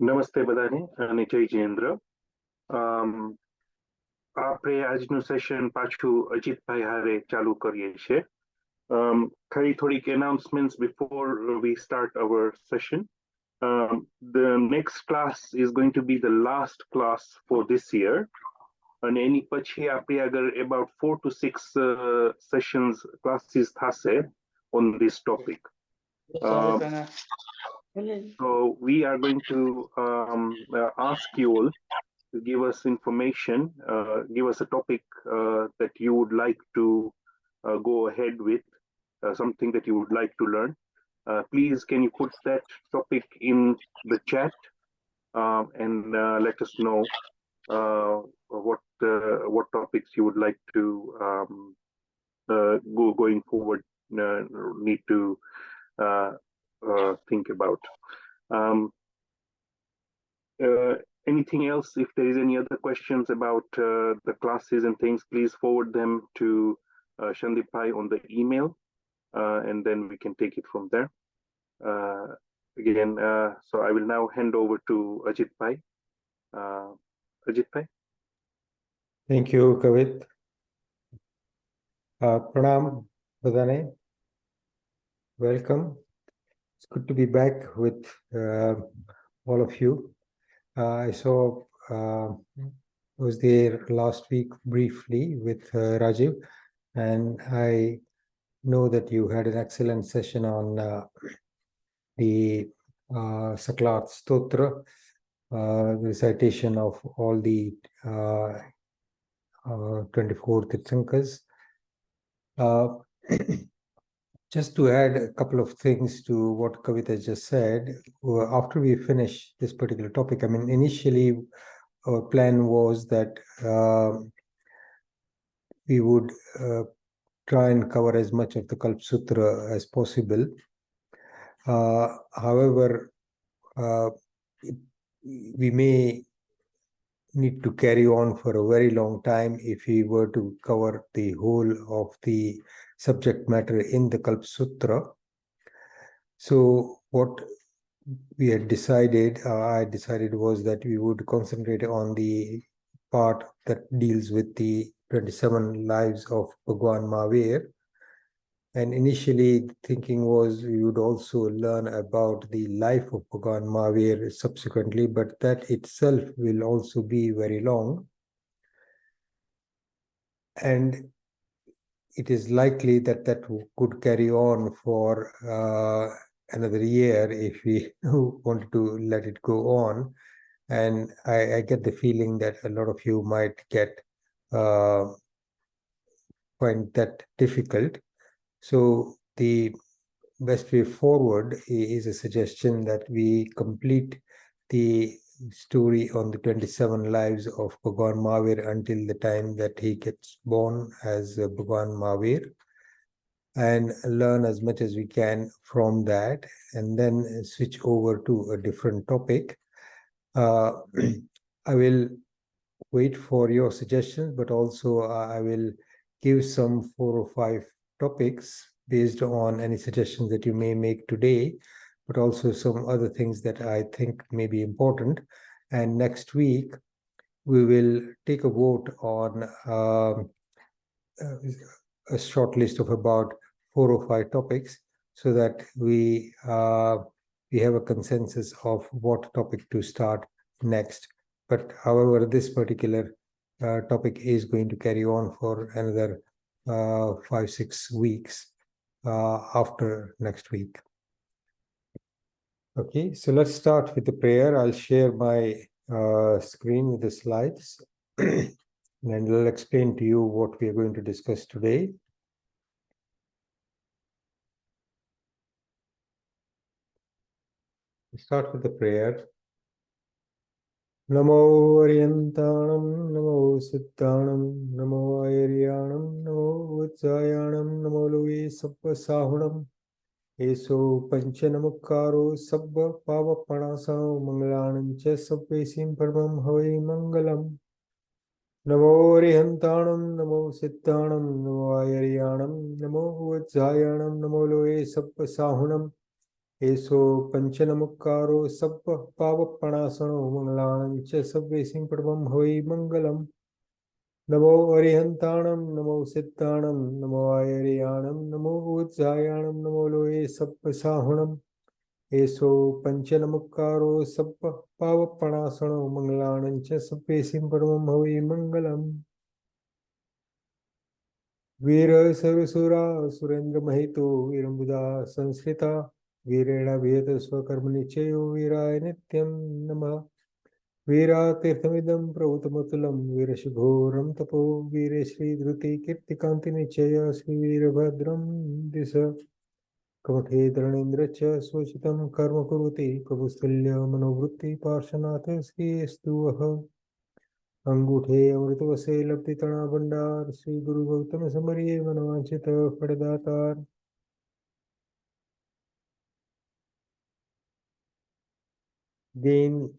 નમસ્તે બધાને અને જય જયેન્દ્ર. આપણે આજનું સેશન પાછું અજીતભાઈ હારે ચાલુ કરીએ છીએ. ખાલી થોડીક announcements before we start our session. The next class is going to be the last class for this year. અને એની પછી આપણે આગળ about 4 to 6 sessions classes થશે on this topic. So we are going to ask you all to give us information, give us a topic that you would like to go ahead with, something that you would like to learn. Please, can you put that topic in the chat and let us know what topics you would like to going forward need to think about. Anything else? If there is any other questions about the classes and things, please forward them to Shandipbhai on the email, and then we can take it from there. Again, so I will now hand over to Ajitbhai. Ajitbhai. Thank you, Kavit. Pranam, Badane. Welcome. It's good to be back with all of you. I saw was there last week briefly with Rajiv, and I know that you had an excellent session on the Saklat Stotra, the recitation of all the 24 Tirthankas. Just to add a couple of things to what Kavita just said, after we finish this particular topic, I mean, initially our plan was that we would try and cover as much of the Kalp Sutra as possible. However, we may need to carry on for a very long time if we were to cover the whole of the subject matter in the Kalp Sutra. So what we had decided, I decided, was that we would concentrate on the part that deals with the 27 lives of Bhagwan Mahavir. And initially the thinking was we would also learn about the life of Bhagwan Mahavir subsequently, but that itself will also be very long. And it is likely that that could carry on for another year if we wanted to let it go on. And I get the feeling that a lot of you might find that difficult. So the best way forward is a suggestion that we complete the story on the 27 lives of Bhagwan Mahavir until the time that he gets born as Bhagwan Mahavir, and learn as much as we can from that, and then switch over to a different topic. I will wait for your suggestions, but also I will give some 4 or 5 topics based on any suggestions that you may make today, but also some other things that I think may be important. And next week, we will take a vote on a short list of about 4 or 5 topics, so that we have a consensus of what topic to start next. But however, this particular topic is going to carry on for another 5-6 weeks after next week. Okay, so let's start with the prayer. I'll share my screen with the slides and I'll explain to you what we are going to discuss today. Start with the prayer. Namo Ariyantanam, Namo Siddhanam, Namo Ayaryanam, Namo Vajjayanam, Namo Lui Sabba Sahunam, Eso Panchanamukaro Sabba Pavapanasano Mangalanancha Sabbesim Paramam Havai Mangalam. Namo Ariyantanam, Namo Siddhanam, Namo Ayaryanam, Namo Vajjayanam, Namo Lui Sabba Sahunam, Eso Panchanamukaro Sabba Pavapanasano Mangalanancha Sabbesim Paramam Havai Mangalam. Namo Arihantanam, Namo Siddhanam, Namo Ayaryanam, Namo Vajjayanam, Namo Loe Sabba Sahunam, Eso Panchanamukaro Sabba Pavapanasano Mangalanancha Sabbesim Paramam Havai Mangalam. Veera Sarvasura Surendra Mahito Virambuddha Sanskrita Veerena Vyeta Swakarmani Chayo Veeraya Nityam Namah. Veera Tirthamidam Pravutamakulam Veerashighoram Tapo Veerashri Dhruti Kirtikanti Nichaya Sri Veerabhadram Disa Kamathe Dharanendracha Swashitam Karma Kuruti Prabhusthalya Manovrutti Parshanatha Sri Estuvaha Anguthe Amritavase Labditana Bandar Sri Guru Gautama Samariye Manavanchita Padadatar. Again,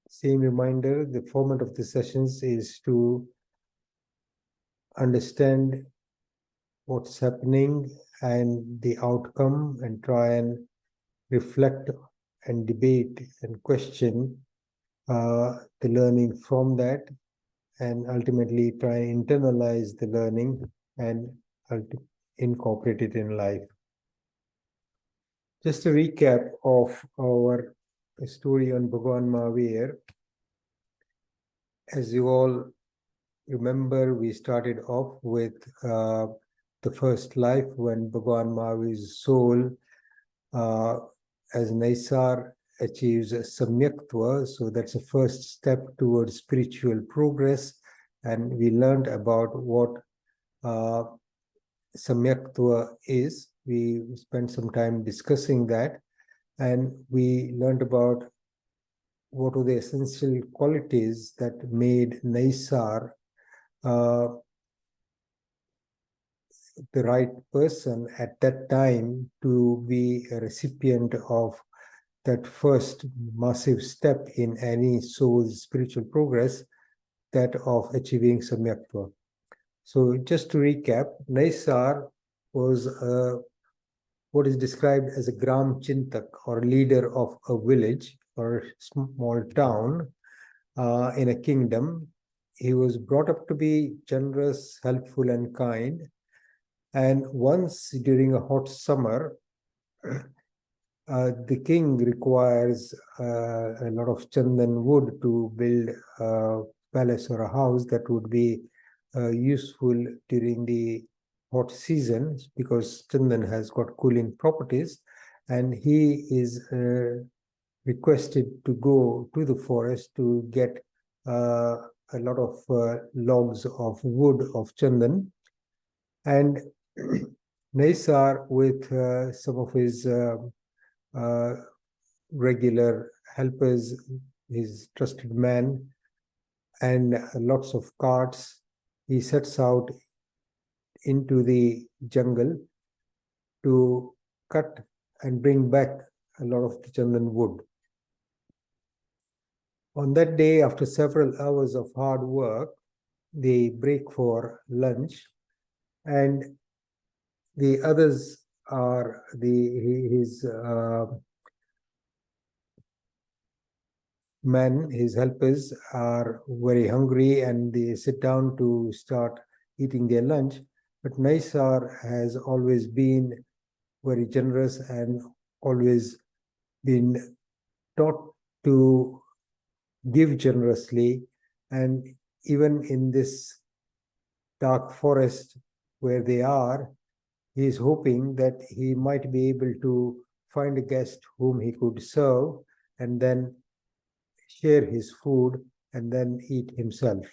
same reminder, the format of the sessions is to understand what's happening and the outcome, and try and reflect and debate and question the learning from that, and ultimately try and internalize the learning and incorporate it in life. Just a recap of our story on Bhagwan Mahavir. As you all remember, we started off with the first life when Bhagwan Mahavir's soul as Naisar achieves Samyaktva. So that's the first step towards spiritual progress. And we learned about what Samyaktva is. We spent some time discussing that. And we learned about what were the essential qualities that made Naisar the right person at that time to be a recipient of that first massive step in any soul's spiritual progress, that of achieving Samyaktva. So just to recap, Naisar was what is described as a Gram Chintak, or leader of a village or small town in a kingdom. He was brought up to be generous, helpful, and kind. And once during a hot summer, the king requires a lot of chandan wood to build a palace or a house that would be useful during the hot season, because chandan has got cooling properties. And he is requested to go to the forest to get a lot of logs of wood of chandan. And Naisar, with some of his regular helpers, his trusted man, and lots of carts, he sets out into the jungle to cut and bring back a lot of the chandan wood. On that day, after several hours of hard work, they break for lunch, and the others are his men, his helpers, are very hungry, and they sit down to start eating their lunch. But Naisar has always been very generous and always been taught to give generously. And even in this dark forest where they are, he is hoping that he might be able to find a guest whom he could serve and then share his food and then eat himself.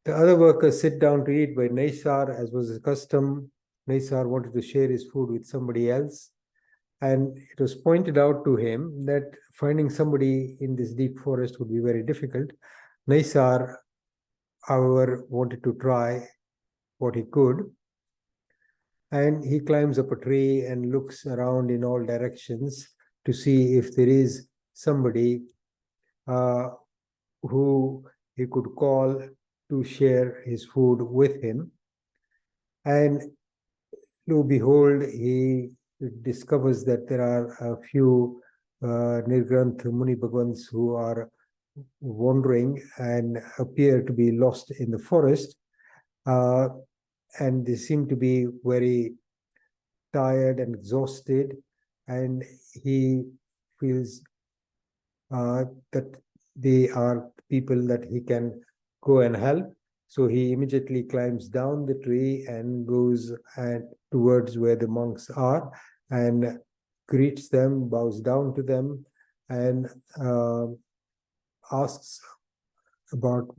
The other workers sit down to eat, but Naisar, as was his custom, Naisar wanted to share his food with somebody else. And it was pointed out to him that finding somebody in this deep forest would be very difficult. Naisar, however, wanted to try what he could. And he climbs up a tree and looks around in all directions to see if there is somebody who he could call to share his food with him. And lo and behold, he discovers that there are a few Nirgranth Muni Bhagwans who are wandering and appear to be lost in the forest. And they seem to be very tired and exhausted, and he feels that they are people that he can go and help. So he immediately climbs down the tree and goes towards where the monks are and greets them, bows down to them, and asks about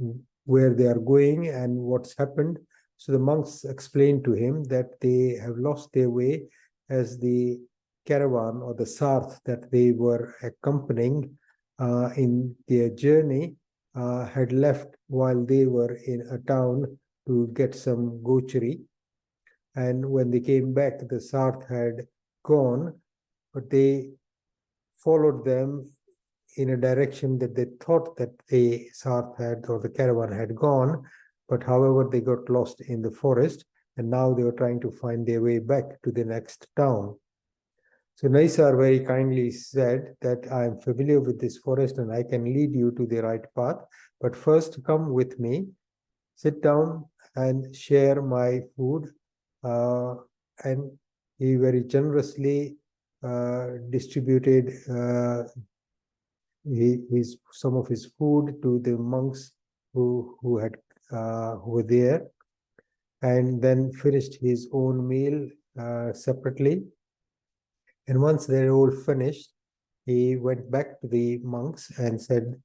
where they are going and what's happened. So the monks explain to him that they have lost their way, as the caravan or the sarth that they were accompanying in their journey had left while they were in a town to get some gochari. And when they came back, the sarth had gone, but they followed them in a direction that they thought that the sarth had, or the caravan had gone, but however they got lost in the forest, and now they were trying to find their way back to the next town. So Naisar very kindly said that I am familiar with this forest and I can lead you to the right path, but first come with me, sit down and share my food. And he very generously distributed some of his food to the monks who were there, and then finished his own meal separately. And once they're all finished, he went back to the monks and said,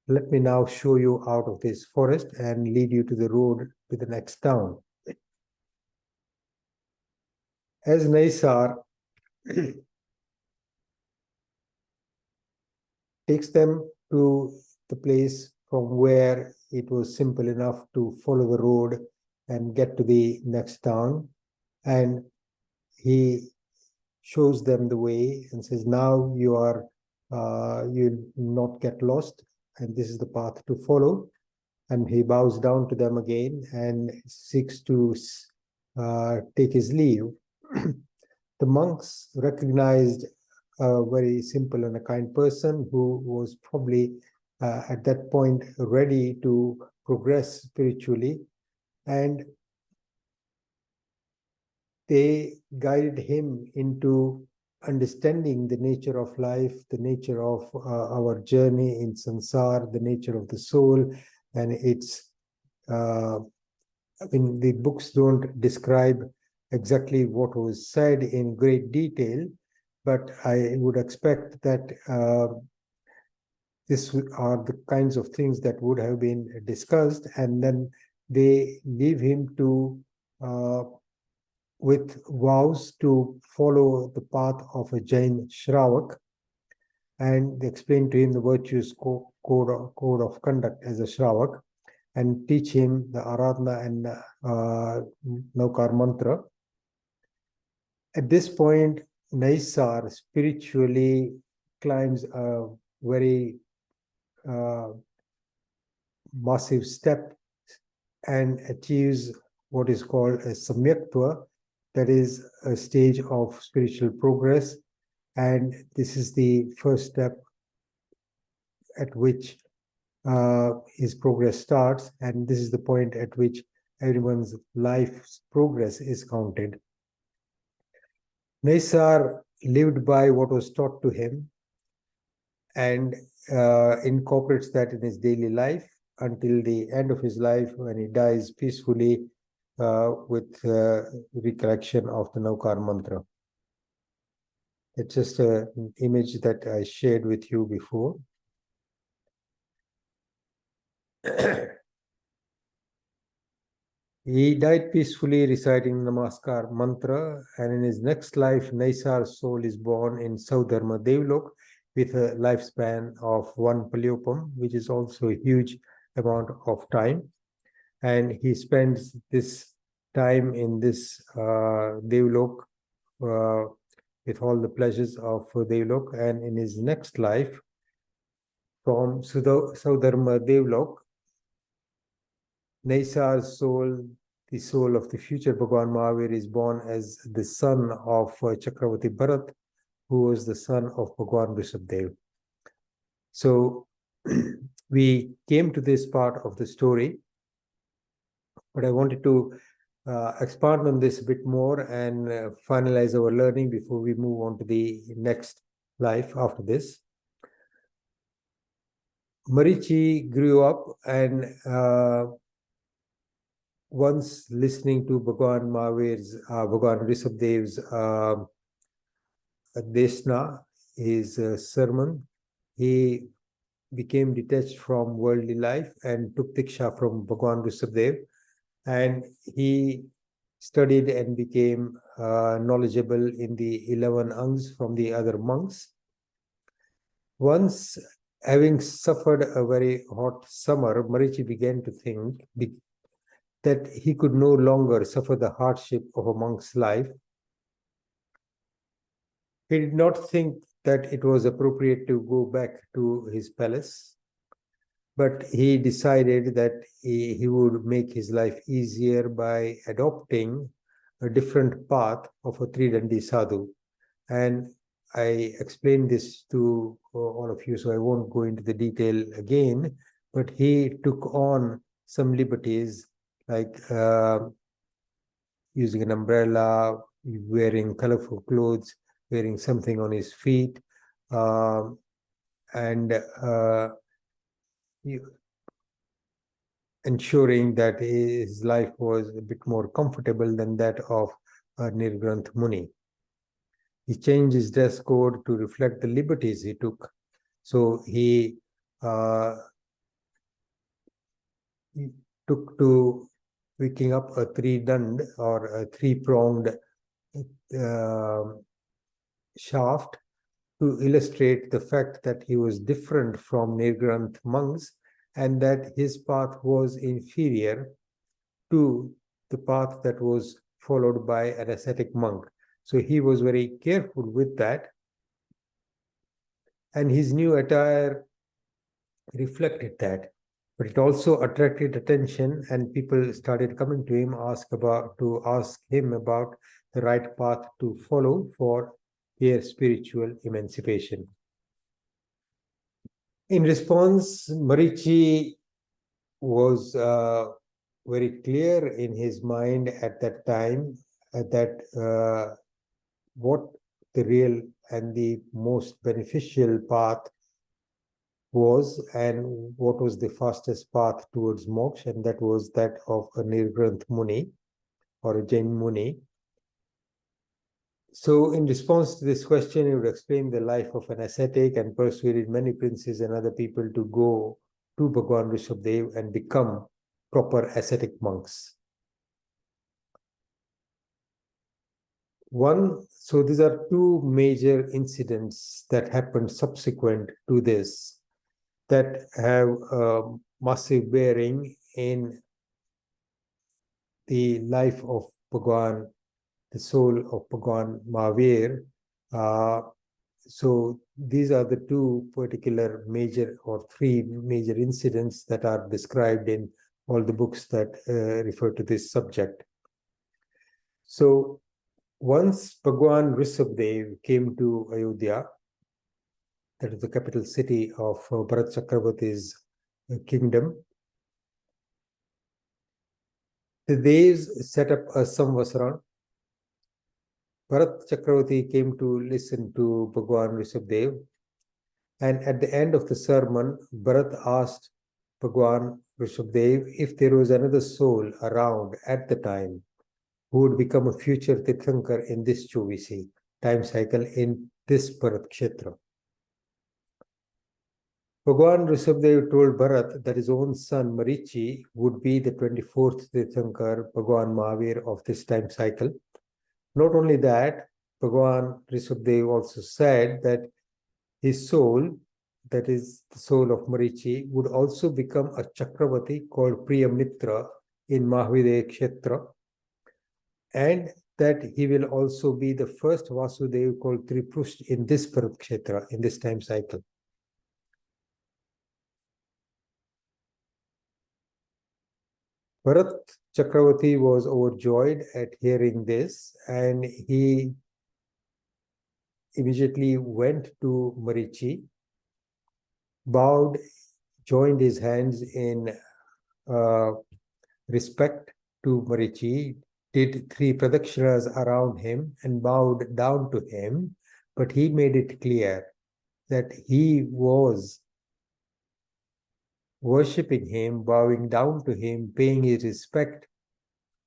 "Let me now show you out of this forest and lead you to the road to the next town." As Naisar takes them to the place from where it was simple enough to follow the road and get to the next town, and he shows them the way and says, "Now you'll not get lost, and this is the path to follow." And he bows down to them again and seeks to take his leave. The monks recognized a very simple and a kind person who was probably at that point ready to progress spiritually, and they guided him into understanding the nature of life, the nature of our journey in samsara, the nature of the soul, and its the books don't describe exactly what was said in great detail, but I would expect that these are the kinds of things that would have been discussed, and then they leave him to with vows to follow the path of a Jain Shravak. and they explain to him the virtuous code of conduct as a Shravak, and teach him the Aradhana and Naukar mantra. At this point, Naisar spiritually climbs a very massive step and achieves what is called a Samyaktva, that is a stage of spiritual progress. And this is the first step at which his progress starts, and this is the point at which everyone's life's progress is counted. Naisar lived by what was taught to him and incorporates that in his daily life until the end of his life, when he dies peacefully with recollection of the Naukar mantra. It's just an image that I shared with you before. He died peacefully reciting Namaskar mantra, and in his next life, Naisar's soul is born in Saudharma Devlok with a lifespan of 1 Palyopam, which is also a huge amount of time. And he spends this time in this Devlok with all the pleasures of Devlok. And in his next life, from Saudharma Devlok, Naisar's soul, the soul of the future Bhagwan Mahavir, is born as the son of Chakravarti Bharat, who was the son of Bhagwan Rishabdev. So we came to this part of the story, but I wanted to expand on this a bit more and finalize our learning before we move on to the next life after this. Marichi grew up and once listening to Bhagwan Mahavir's, Bhagwan Rishabdev's Desna, his sermon, he became detached from worldly life and took Diksha from Bhagwan Rishabdev, and he studied and became knowledgeable in the 11 Angs from the other monks. Once, having suffered a very hot summer, Marichi began to think that he could no longer suffer the hardship of a monk's life. He did not think that it was appropriate to go back to his palace, but he decided that he would make his life easier by adopting a different path of a Tridandi sadhu. And I explained this to all of you, so I won't go into the detail again, but he took on some liberties like using an umbrella, wearing colorful clothes, wearing something on his feet, and ensuring that his life was a bit more comfortable than that of Nirgranth Muni. He changed his dress code to reflect the liberties he took. So he took to picking up a three-dand or a three-pronged shaft to illustrate the fact that he was different from Nirgranth monks and that his path was inferior to the path that was followed by an ascetic monk. So he was very careful with that. And his new attire reflected that. But it also attracted attention, and people started coming to him to ask him about the right path to follow for their spiritual emancipation. In response, Marichi was very clear in his mind at that time that what the real and the most beneficial path was and what was the fastest path towards moksha, and that was that of a Nirgranth Muni or a Jain Muni. So in response to this question, he would explain the life of an ascetic and persuaded many princes and other people to go to Bhagwan Rishabdev and become proper ascetic monks. So these are two major incidents that happened subsequent to this that have a massive bearing in the life of Bhagwan, the soul of Bhagwan Mahavir. So these are the two particular major or three major incidents that are described in all the books that refer to this subject. So once Bhagwan Rishabdev came to Ayodhya, that is the capital city of Bharat Chakravarti's kingdom, the Devs set up a Samvasaran. Bharat Chakravarti came to listen to Bhagwan Rishabdev, and at the end of the sermon, Bharat asked Bhagwan Rishabdev if there was another soul around at the time who would become a future Tirthankar in this Chovisi time cycle in this Bharat Kshetra. Bhagwan Rishabdev told Bharat that his own son Marichi would be the 24th Tirthankar, Bhagwan Mahavir of this time cycle. Not only that, Bhagwan Rishabdev also said that his soul, that is the soul of Marichi, would also become a Chakravarti called Priyamitra in Mahavir Kshetra, and that he will also be the first Vasudev called Triprush in this Bharat Kshetra, in this time cycle. Bharat Chakravarti was overjoyed at hearing this, and he immediately went to Marichi, bowed, joined his hands in respect to Marichi, did 3 pradakshinas around him and bowed down to him, but he made it clear that he was worshipping him, bowing down to him, paying his respect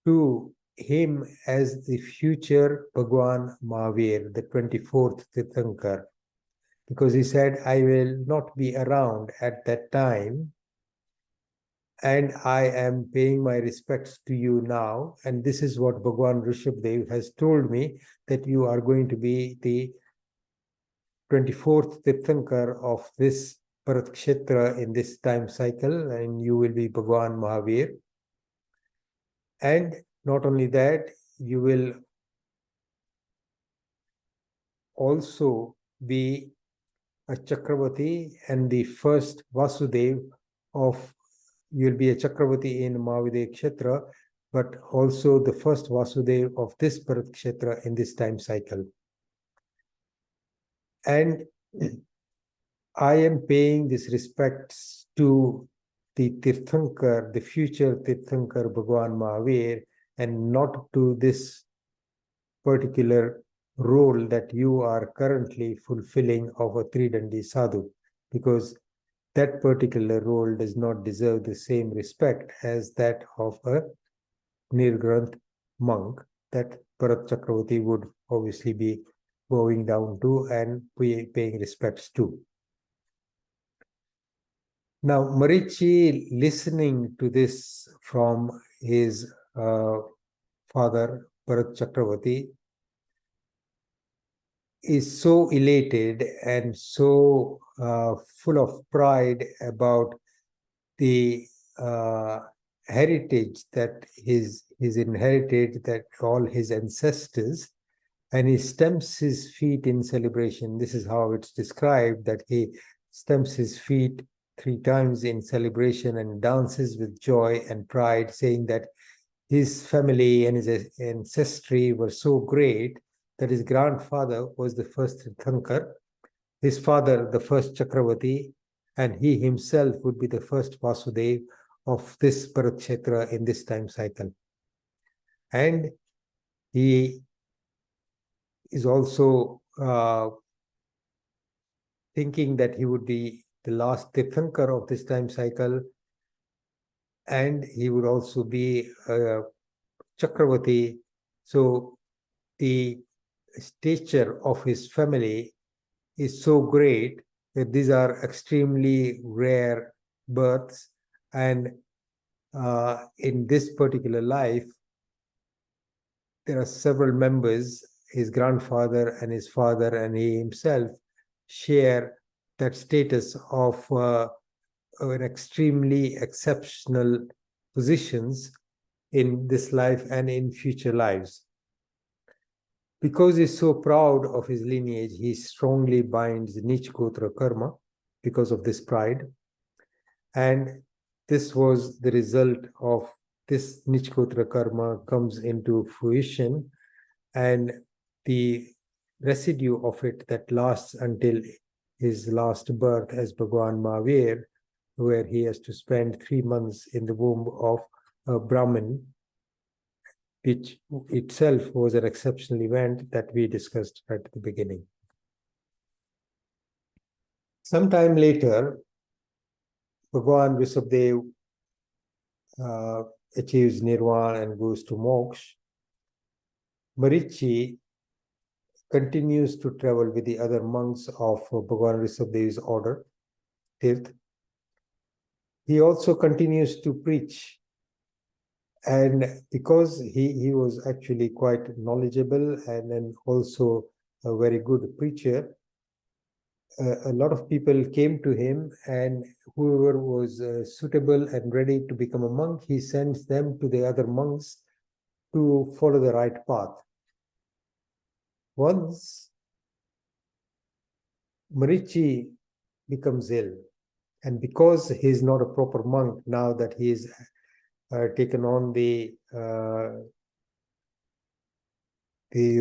to him as the future Bhagwan Mahavir, the 24th Tirthankar, because he said, I will not be around at that time, and I am paying my respects to you now, and this is what Bhagwan Rishabdev has told me, that you are going to be the 24th Tirthankar of this Bharat Kshetra in this time cycle, and you will be Bhagwan Mahavir. And not only that, you will also be a Chakravarti and the first Vasudev of, you will be a Chakravarti in Mahavir Kshetra, but also the first Vasudev of this Bharat Kshetra in this time cycle. And I am paying these respects to the Tirthankar, the future Tirthankar Bhagwan Mahavir, and not to this particular role that you are currently fulfilling of a Tridandi Sadhu, because that particular role does not deserve the same respect as that of a Nirgranth monk that Bharat Chakravarti would obviously be bowing down to and paying respects to. Now, Marichi, listening to this from his father, Bharat Chakravarti, is so elated and so full of pride about the heritage that he's inherited, that all his ancestors, and he stamps his feet in celebration. This is how it's described, that he stamps his feet 3 times in celebration and dances with joy and pride, saying that his family and his ancestry were so great that his grandfather was the first Tirthankar, his father the first Chakravarti, and he himself would be the first Vasudev of this Bharat Kshetra in this time cycle. And he is also thinking that he would be the last Tirthankar of this time cycle, and he would also be Chakravarti. So the stature of his family is so great that these are extremely rare births, and in this particular life, there are several members his grandfather and his father and he himself share that status of an extremely exceptional positions in this life and in future lives. Because he's so proud of his lineage, he strongly binds Nich Gotra Karma because of this pride. And this was the result of this Nich Gotra Karma comes into fruition, and the residue of it that lasts until his last birth as Bhagwan Mahavir, where he has to spend 3 months in the womb of a Brahmin, which itself was an exceptional event that we discussed at the beginning. Sometime later, Bhagwan Rishabdev achieves nirvana and goes to moksha. Marichi continues to travel with the other monks of Bhagwan Rishabdev's order, Tirth. He also continues to preach, and because he was actually quite knowledgeable and then also a very good preacher, a lot of people came to him, and whoever was suitable and ready to become a monk, he sends them to the other monks to follow the right path. Once Marichi becomes ill, and because he is not a proper monk, now that he is taken on the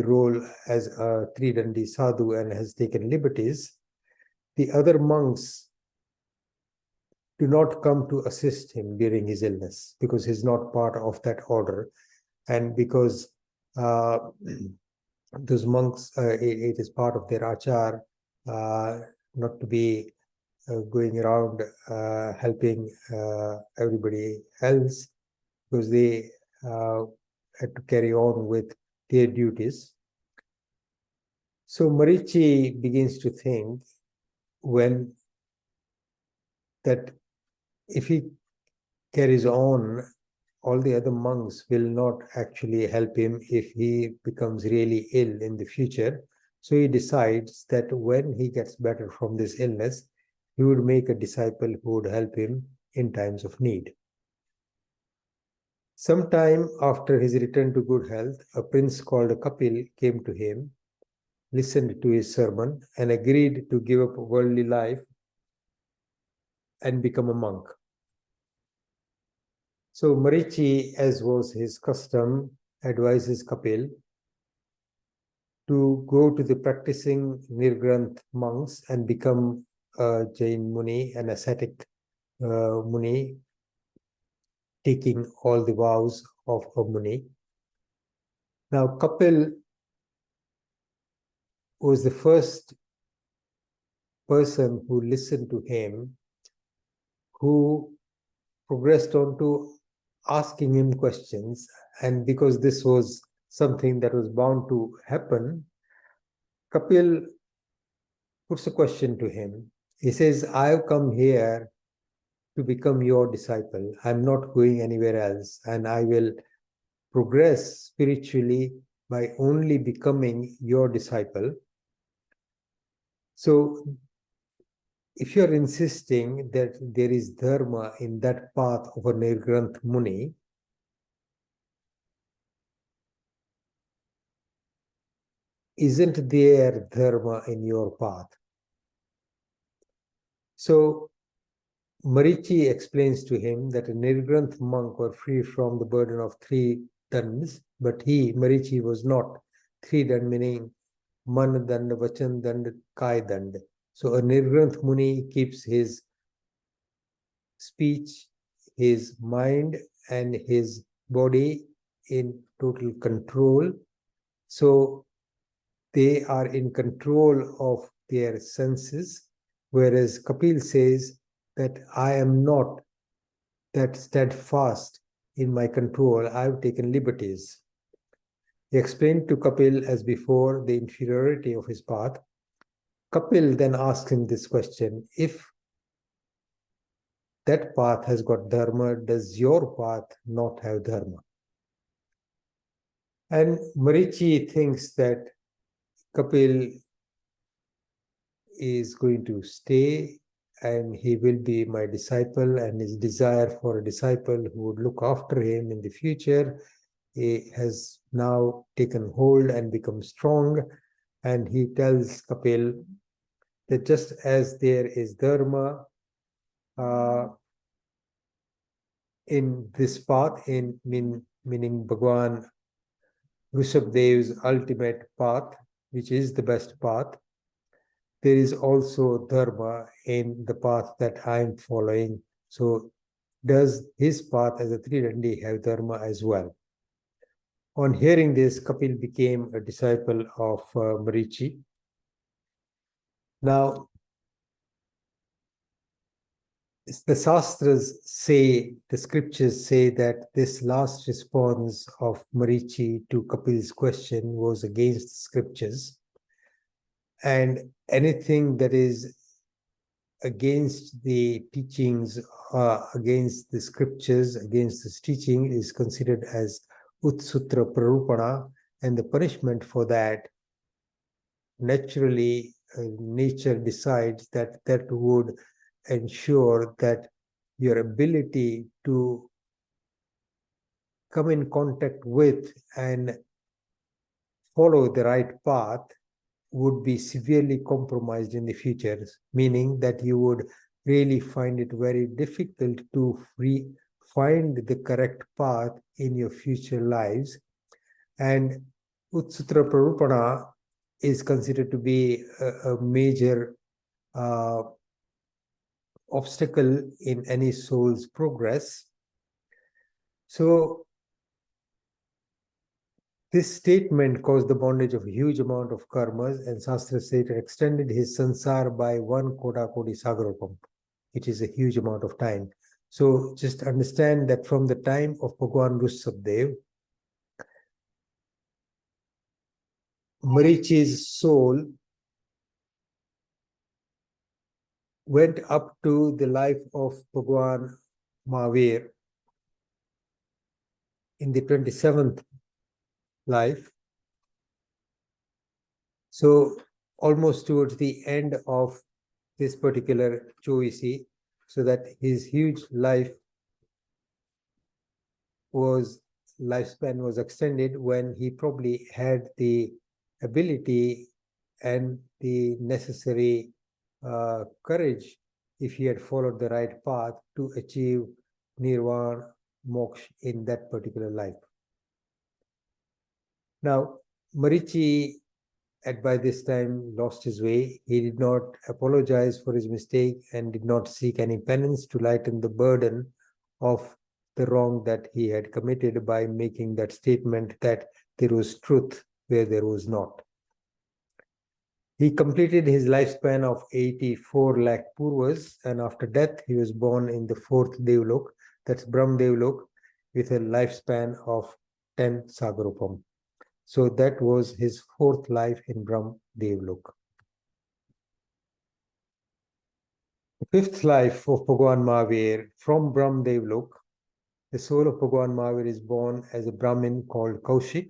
role as a Tridandi sadhu and has taken liberties, the other monks do not come to assist him during his illness because he's not part of that order, and because those monks, it is part of their achar not to be going around helping everybody else, because they had to carry on with their duties. So Marichi begins to think that if he carries on, all the other monks will not actually help him if he becomes really ill in the future. So he decides that when he gets better from this illness, he would make a disciple who would help him in times of need. Sometime after his return to good health, a prince called Kapil came to him, listened to his sermon, and agreed to give up worldly life and become a monk. So Marichi, as was his custom, advises Kapil to go to the practicing Nirgranth monks and become a Jain Muni, an ascetic Muni, taking all the vows of a Muni. Now, Kapil was the first person who listened to him, who progressed on to asking him questions. And because this was something that was bound to happen, Kapil puts a question to him. He says, I've come here to become your disciple. I'm not going anywhere else, and I will progress spiritually by only becoming your disciple. So if you're insisting that there is dharma in that path of a Nirgranth Muni, isn't there dharma in your path? So Marichi explains to him that a Nirgranth monk was free from the burden of 3 dandas, but he, Marichi, was not. 3 dand meaning man dand, vachan dand, kai dand. So a Nirgranth Muni keeps his speech, his mind, and his body in total control. So they are in control of their senses, whereas Kapil says that I am not that steadfast in my control. I've taken liberties. He explained to Kapil as before the inferiority of his path. Kapil then asks him this question: if that path has got dharma, does your path not have dharma? And Marichi thinks that Kapil is going to stay and he will be my disciple, and his desire for a disciple who would look after him in the future has now taken hold and become strong. And he tells Kapil that just as there is dharma in this path, meaning Bhagwan Rishabdev's ultimate path, which is the best path, there is also dharma in the path that I am following. So does his path as a Tridandi have dharma as well? On hearing this, Kapil became a disciple of Marichi. Now, the Shastras say, the scriptures say that this last response of Marichi to Kapil's question was against the scriptures. And anything that is against the teachings, against the scriptures, against this teaching is considered as Utsutra Prarupana, and the punishment for that, naturally, nature decides that that would ensure that your ability to come in contact with and follow the right path would be severely compromised in the future, meaning that you would really find it very difficult to find the correct path in your future lives. And Utsutra Prarupana is considered to be a major obstacle in any soul's progress. So this statement caused the bondage of a huge amount of karmas, and Shastra said it extended his sansar by 1 Koda Kodi Sagarupam, which is a huge amount of time. So just understand that from the time of Bhagwan Rushabdev, Marichi's soul went up to the life of Bhagwan Mahavir in the 27th life. So almost towards the end of this particular choice, so that his huge lifespan was extended when he probably had the ability and the necessary courage, if he had followed the right path, to achieve nirvana, moksha in that particular life. Now, Marichi had by this time lost his way. He did not apologize for his mistake and did not seek any penance to lighten the burden of the wrong that he had committed by making that statement that there was truth where there was not. He completed his lifespan of 84 lakh purvas, and after death he was born in the 4th Devlok, that's Brahm Devlok, with a lifespan of 10 Sagarupam. So that was his 4th life in Brahm Devlok. The 5th life of Bhagwan Mahavir from Brahm Devlok, the soul of Bhagwan Mahavir is born as a Brahmin called Kaushik.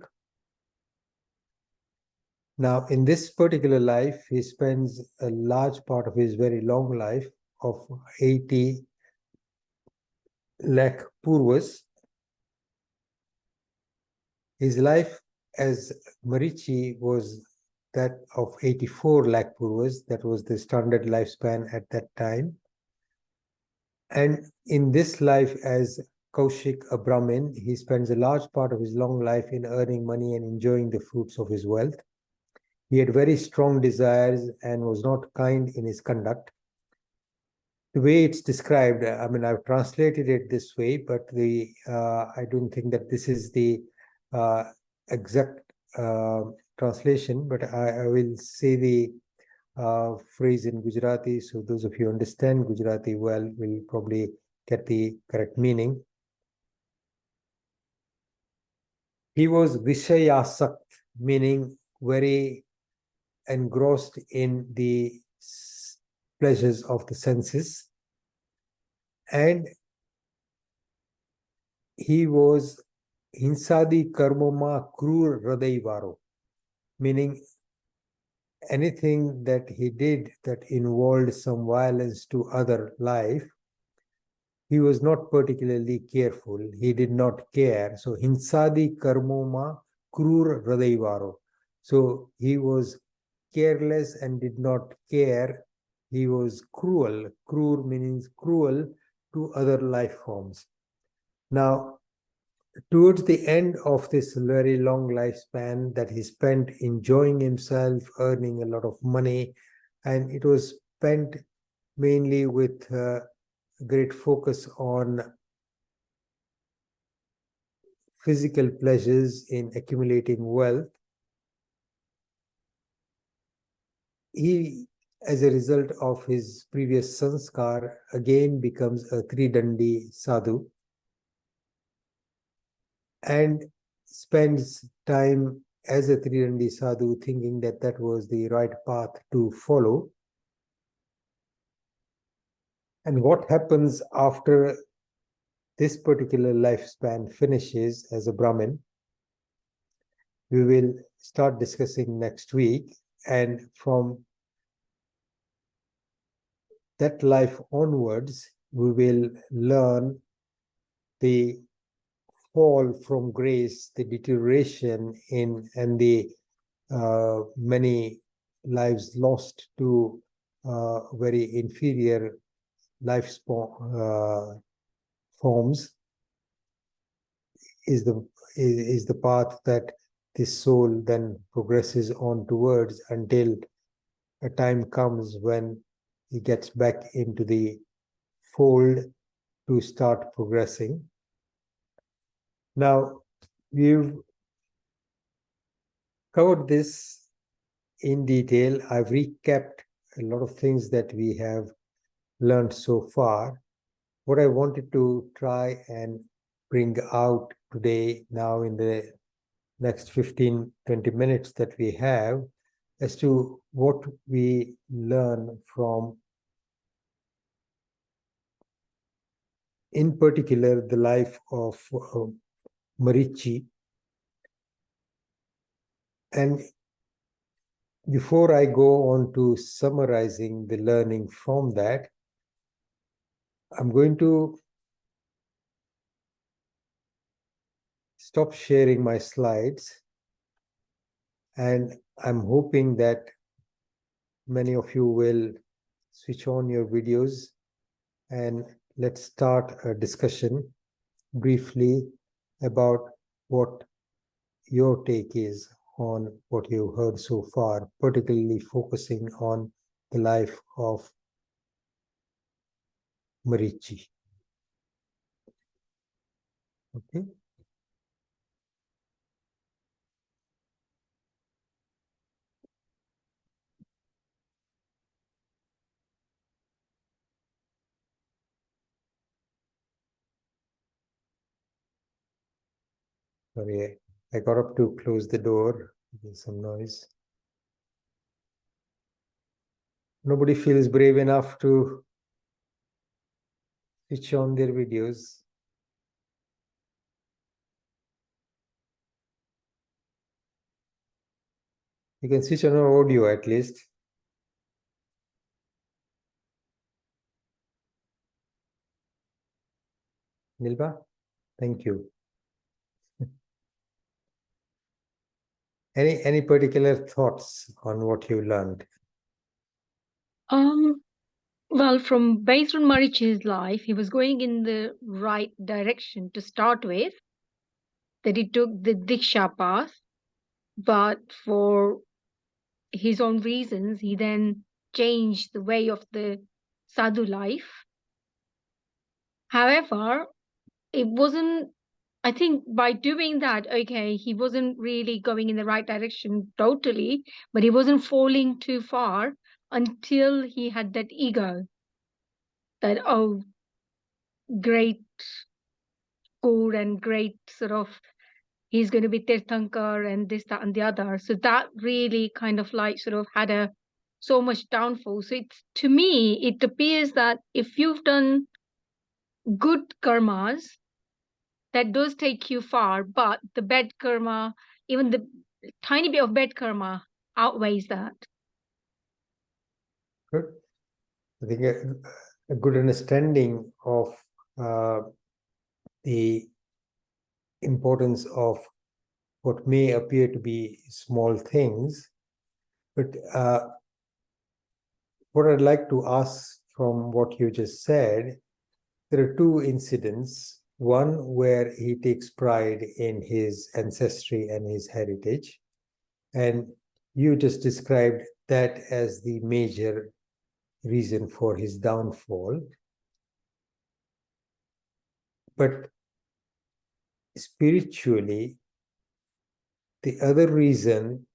Now, in this particular life, he spends a large part of his very long life of 80 lakh purvas. His life as Marichi was that of 84 lakh purvas. That was the standard lifespan at that time. And in this life as Kaushik, a Brahmin, he spends a large part of his long life in earning money and enjoying the fruits of his wealth. He had very strong desires and was not kind in his conduct. The way it's described, I mean, I've translated it this way, but I don't think that this is the exact translation, but I will say the phrase in Gujarati. So those of you who understand Gujarati well will probably get the correct meaning. He was Vishayasakt, meaning very engrossed in the pleasures of the senses, and he was Hinsadi Karmama Krur Radai Varo, meaning anything that he did that involved some violence to other life, he was not particularly careful. He did not care. So, hinsadi karmoma krur hradayvaro. So, he was careless and did not care. He was cruel. Krur means cruel to other life forms. Now, towards the end of this very long lifespan that he spent enjoying himself, earning a lot of money, and it was spent mainly with great focus on physical pleasures in accumulating wealth. He, as a result of his previous sanskar, again becomes a Tridandi sadhu and spends time as a Tridandi sadhu thinking that that was the right path to follow. And what happens after this particular lifespan finishes as a Brahmin, we will start discussing next week. And from that life onwards, we will learn the fall from grace, the deterioration in, and the many lives lost to very inferior life forms is the path that this soul then progresses on towards until a time comes when he gets back into the fold to start progressing. Now, we've covered this in detail. I've recapped a lot of things that we have learned so far. What I wanted to try and bring out today, now in the next 15-20 minutes that we have, as to what we learn from, in particular, the life of Marichi. And before I go on to summarizing the learning from that, I'm going to stop sharing my slides, and I'm hoping that many of you will switch on your videos and let's start a discussion briefly about what your take is on what you've heard so far, particularly focusing on the life of Marichi. Okay. Sorry, I got up to close the door. There's some noise. Nobody feels brave enough to switch on their videos. You can switch on our audio at least. Nilba, thank you. Any particular thoughts on what you learned? Well, from based on Marichi's life, he was going in the right direction to start with. That he took the Diksha path, but for his own reasons, he then changed the way of the sadhu life. However, it wasn't, I think by doing that, okay, he wasn't really going in the right direction totally, but he wasn't falling too far until he had that ego that, oh, great good and great sort of, he's going to be Tirthankar and this, that, and the other. So that really kind of like sort of had a so much downfall. So it's, to me, it appears that if you've done good karmas, that does take you far, but the bad karma, even the tiny bit of bad karma outweighs that. Good. I think a good understanding of the importance of what may appear to be small things, but what I'd like to ask from what you just said, there are two incidents. One where he takes pride in his ancestry and his heritage, and you just described that as the major reason for his downfall. But spiritually, the other reason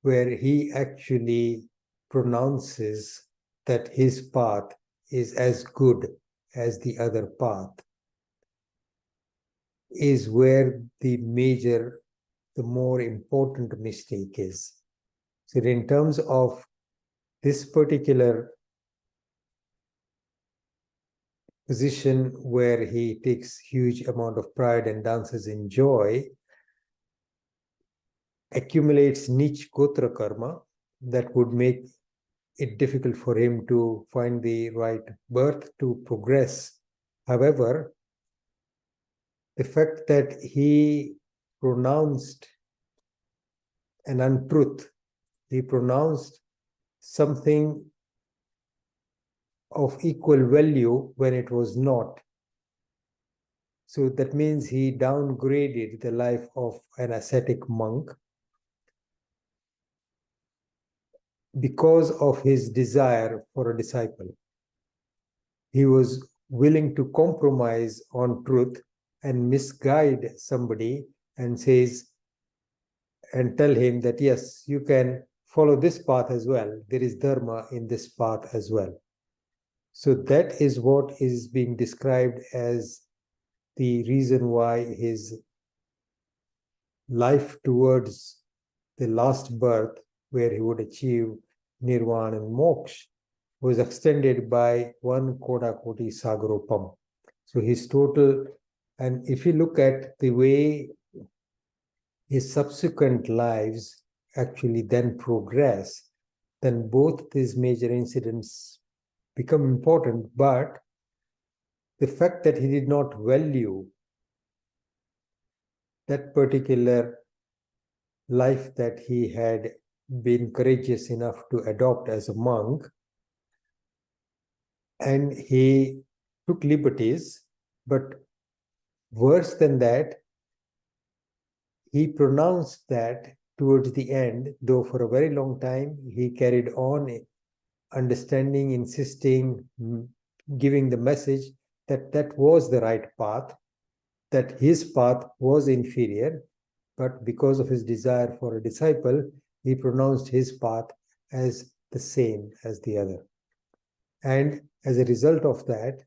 where he actually pronounces that his path is as good as the other path is where the more important mistake is. So in terms of this particular position where he takes huge amount of pride and dances in joy, accumulates niche gotra karma that would make it difficult for him to find the right birth to progress. However, the fact that he pronounced an untruth, he pronounced something of equal value when it was not. So that means he downgraded the life of an ascetic monk because of his desire for a disciple. He was willing to compromise on truth and misguide somebody and says, and tell him that, yes, you can follow this path as well. There is dharma in this path as well. So that is what is being described as the reason why his life towards the last birth, where he would achieve nirvana and moksha, was extended by 1 koda koti sagaropam. So his total, and if you look at the way his subsequent lives actually then progress, then both these major incidents become important. But the fact that he did not value that particular life that he had been courageous enough to adopt as a monk, and he took liberties, but worse than that, he pronounced that towards the end, though for a very long time, he carried on understanding, insisting, giving the message that that was the right path, that his path was inferior, but because of his desire for a disciple, he pronounced his path as the same as the other. And as a result of that,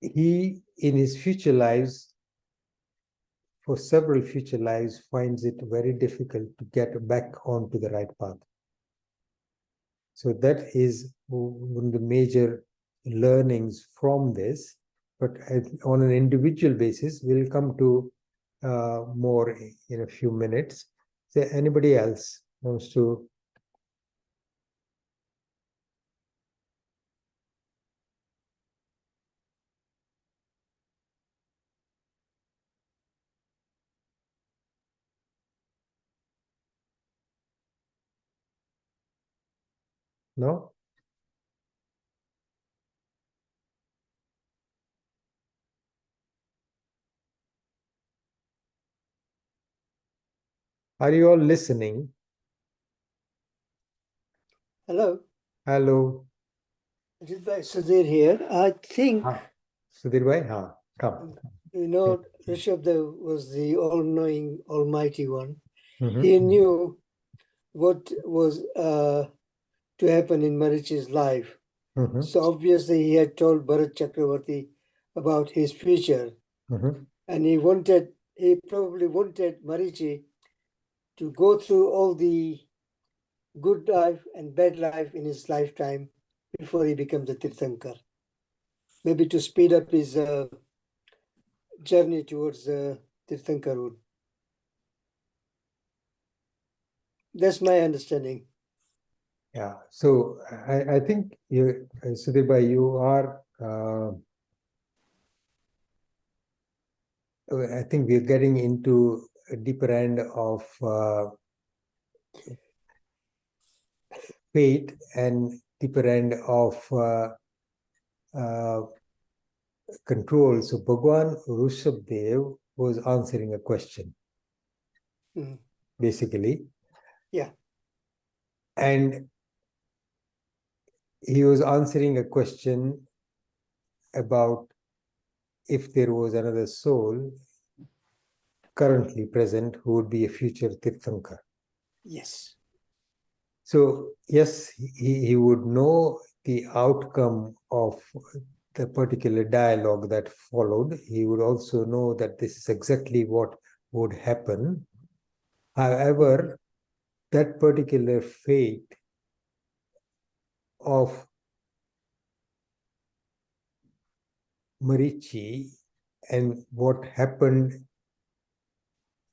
he, in his future lives, for several future lives, finds it very difficult to get back onto the right path. So that is one of the major learnings from this. But on an individual basis, we'll come to more in a few minutes. Is there anybody else wants to? No? Are you all listening? Hello. Hello. Ajitbhai, Sudhir here. I think, Sudhir Bhai, come. Rishabh was the all-knowing, almighty one. Mm-hmm. He knew what was to happen in Marichi's life. Mm-hmm. So obviously he had told Bharat Chakravarti about his future. Mm-hmm. And he probably wanted Marichi to go through all the good life and bad life in his lifetime before he becomes a Tirthankar. Maybe to speed up his journey towards Tirthankar route. That's my understanding. Yeah, so I think you, Sudhirbai, you are. I think we're getting into a deeper end of fate and deeper end of control. So Bhagwan Rishabdev was answering a question, basically. Yeah. And he was answering a question about if there was another soul currently present who would be a future Tirthankar. Yes. So, yes, he would know the outcome of the particular dialogue that followed. He would also know that this is exactly what would happen. However, that particular fate of Marichi and what happened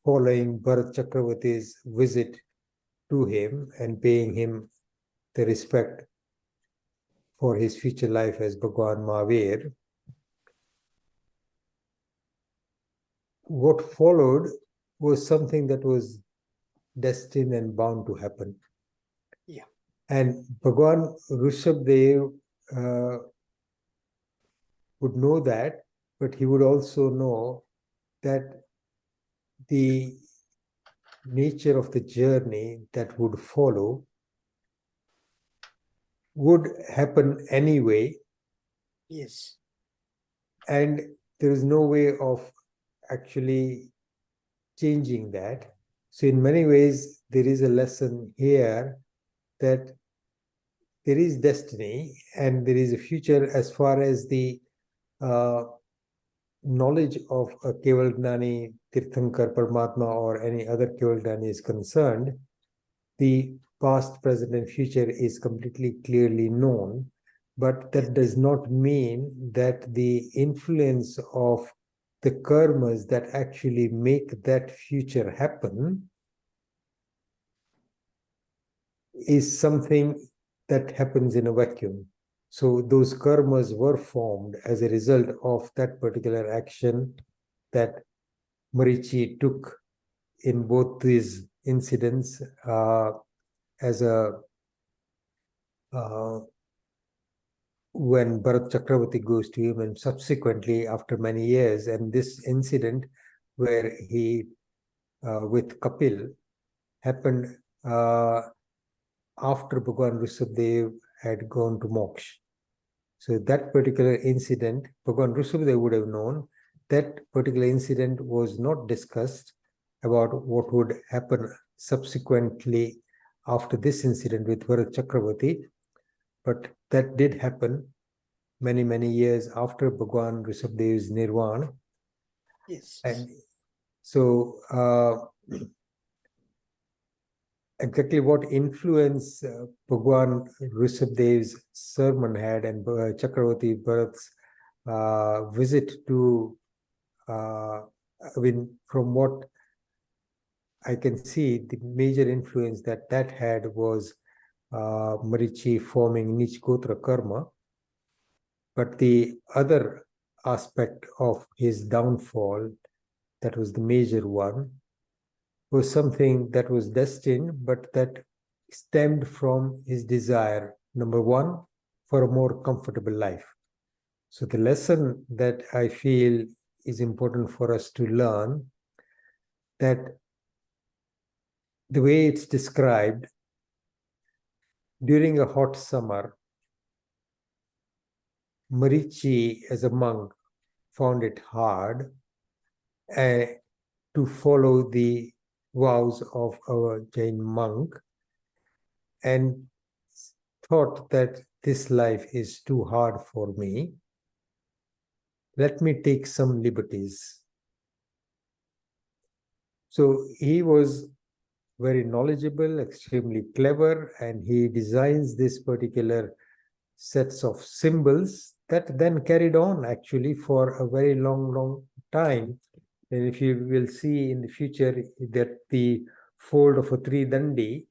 following Bharat Chakravarti's visit to him and paying him the respect for his future life as Bhagwan Mahavir, what followed was something that was destined and bound to happen. Yeah. And Bhagwan Rishabdev would know that, but he would also know that the nature of the journey that would follow would happen anyway. Yes. And there is no way of actually changing that. So in many ways, there is a lesson here that there is destiny and there is a future as far as the knowledge of a Keval Gnani, Tirthankar, Paramatma, or any other Keval Gnani is concerned. The past, present, and future is completely clearly known, but that does not mean that the influence of the karmas that actually make that future happen is something that happens in a vacuum. So those karmas were formed as a result of that particular action that Marichi took in both these incidents as a when Bharat Chakravarti goes to him and subsequently after many years, and this incident where he with Kapil happened after Bhagwan Rishabdev had gone to moksha. So that particular incident, Bhagwan Rishabdev would have known that particular incident was not discussed about what would happen subsequently after this incident with Bharat Chakravarti, but that did happen many, many years after Bhagwan Rishabdev's Nirvana. Yes. And so exactly what influence Bhagwan Rishabdev's sermon had and Chakravarti Bharat's visit to, I mean, from what I can see, the major influence that had was Marichi forming Nich Gotra Karma. But the other aspect of his downfall, that was the major one, was something that was destined, but that stemmed from his desire, number one, for a more comfortable life. So the lesson that I feel is important for us to learn, that the way it's described, during a hot summer, Marichi as a monk found it hard to follow the vows of a Jain monk and thought that this life is too hard for me. Let me take some liberties. So he was very knowledgeable, extremely clever, and he designs this particular sets of symbols that then carried on actually for a very long time. And if you will see in the future that the fold of a three dandi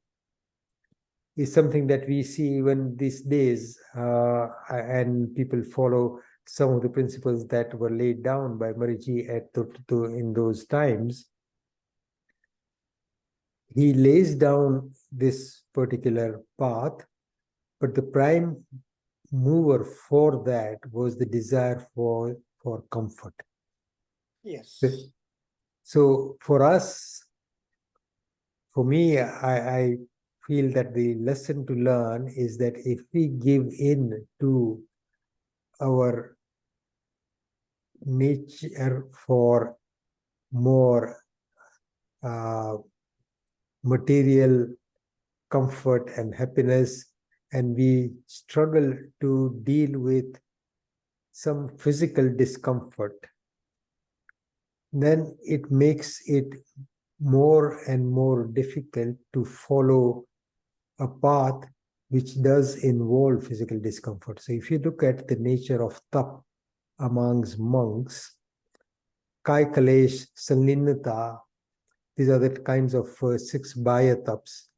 is something that we see even these days, and people follow some of the principles that were laid down by Marichi in those times. He lays down this particular path, but the prime mover for that was the desire for comfort. Yes. So for us, for me, I feel that the lesson to learn is that if we give in to our nature for more material comfort and happiness, and we struggle to deal with some physical discomfort, then it makes it more and more difficult to follow a path which does involve physical discomfort. So if you look at the nature of tap amongst monks, Kai Kalesh, Sanlinata, these are the kinds of 6 Baya taps.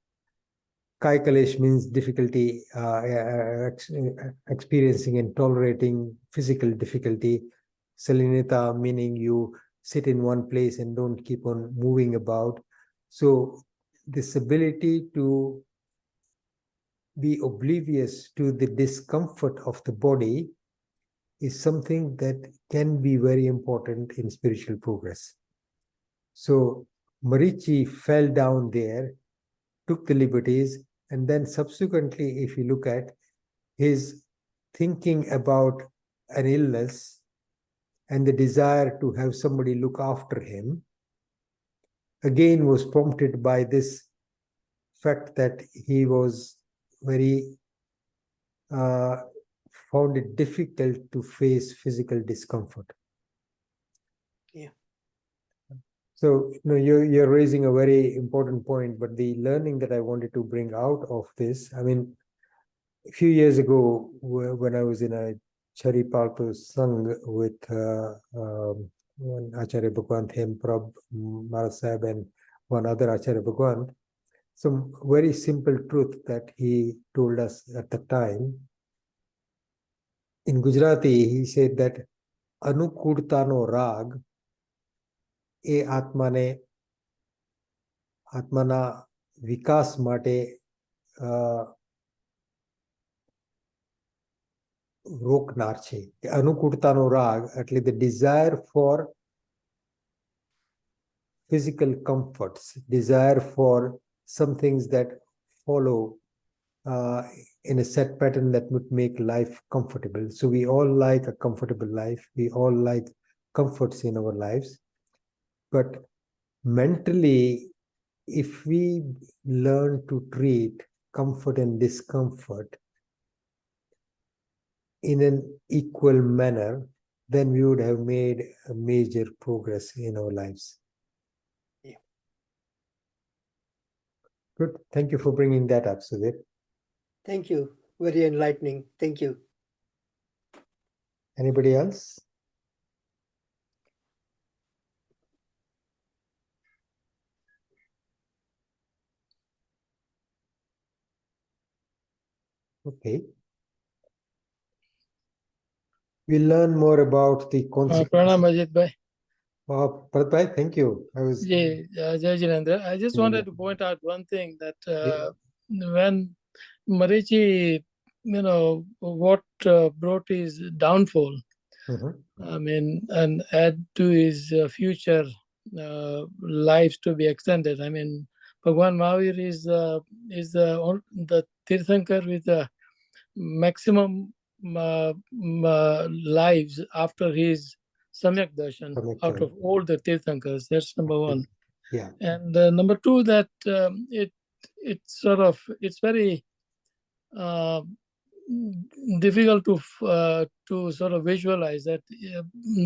Kai Kalesh means difficulty, experiencing and tolerating physical difficulty. Salinita meaning you sit in one place and don't keep on moving about. So this ability to be oblivious to the discomfort of the body is something that can be very important in spiritual progress. So Marichi fell down there, took the liberties, and then subsequently, if you look at his thinking about an illness and the desire to have somebody look after him, again was prompted by this fact that he was very found it difficult to face physical discomfort. Yeah. So you're raising a very important point, but the learning that I wanted to bring out of this, I mean, a few years ago, when I was in a Charipalto Sangh with one Acharya Bhagwan, Themprab Marasab, and one other Acharya Bhagwan, some very simple truth that he told us at the time. In Gujarati, he said that Anukurtano Rag એ આત્માના વિકાસ માટે રોકનાર છે. અનુકૂળતાનો રાગ એટલે the desire for physical comforts, desire for some things that follow in a set pattern that would make life comfortable. So we all like a comfortable life. We all like comforts in our lives. But mentally, if we learn to treat comfort and discomfort in an equal manner, then we would have made a major progress in our lives. Yeah. Good. Thank you for bringing that up, Sudhir. Thank you. Very enlightening. Thank you. Anybody else? Okay. We'll learn more about the consequences. Pranam Ajitbhai. Pratbhai, thank you. Jai Jinendra. I just wanted to point out one thing that when Marichi, what brought his downfall, I mean, and add to his future lives to be extended. I mean, Bhagwan Mahavir is the Tirthankar with the maximum lives after his Samyak Darshan out of all the Tirthankars. That's number one. Yeah. And number two, that it's very difficult to sort of visualize that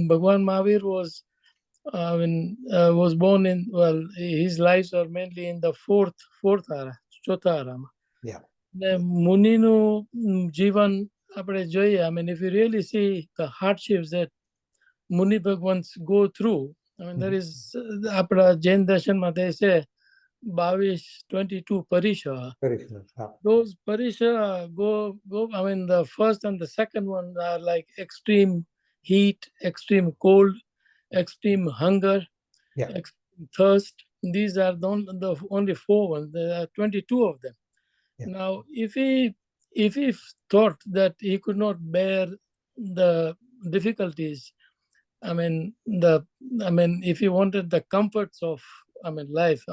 Bhagwan Mahavir was born in, his lives are mainly in the fourth ara, Chotha arama. Yeah. The Muninu Jivan apne જોઈએ, I mean, if you really see the hardships that Muni Bhagwans go through, I mean, there is apna Jain Darshan ma they say Bavish 22 Parisha. Parishna, Those Parisha I mean, the first and the second one are like extreme heat, extreme cold, extreme hunger, yeah, extreme thirst. These are the only 4 ones. There are 22 of them. Yeah. Now, if he thought that he could not bear the difficulties, if he wanted the comforts of, life,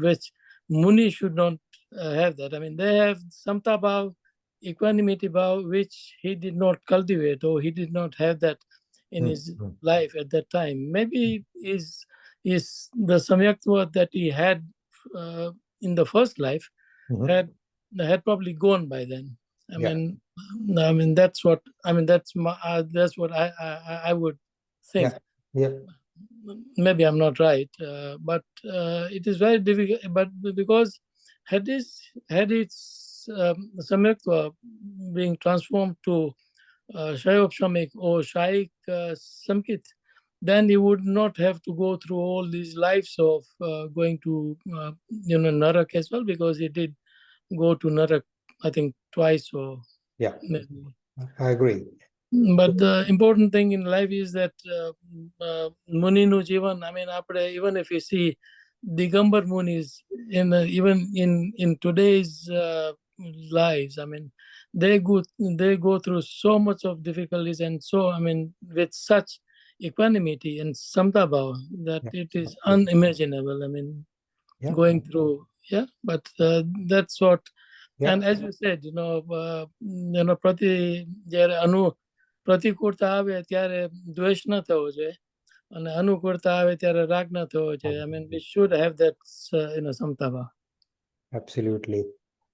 which Muni should not have that. They have Samta Bhav, equanimity Bhav, which he did not cultivate, or he did not have that in his life at that time. Maybe is the Samyaktva that he had in the first life had probably gone by then. That's what that's what I would think. yeah, Maybe I'm not right, but it is very difficult. But because had its Samyaktva being transformed to Shaivap Shamik or Shaik Samkit, then he would not have to go through all these lives of going to Narak as well, because he did go to Narak, I think, twice or yeah, maybe. I agree. But the important thing in life is that Muni nu Jivan, even if you see Digambar Munis, even in today's lives, they go through so much of difficulties, and so with such equanimity and samta bhava that it is unimaginable. Going through, but that's what. And as you said, પ્રતિકૂળતા આવે ત્યારે દ્વેષ ન થવો જોઈએ, અને અનુકૂળતા આવે ત્યારે રાગ ન થવો જોઈએ. We should have that samta bhava. Absolutely.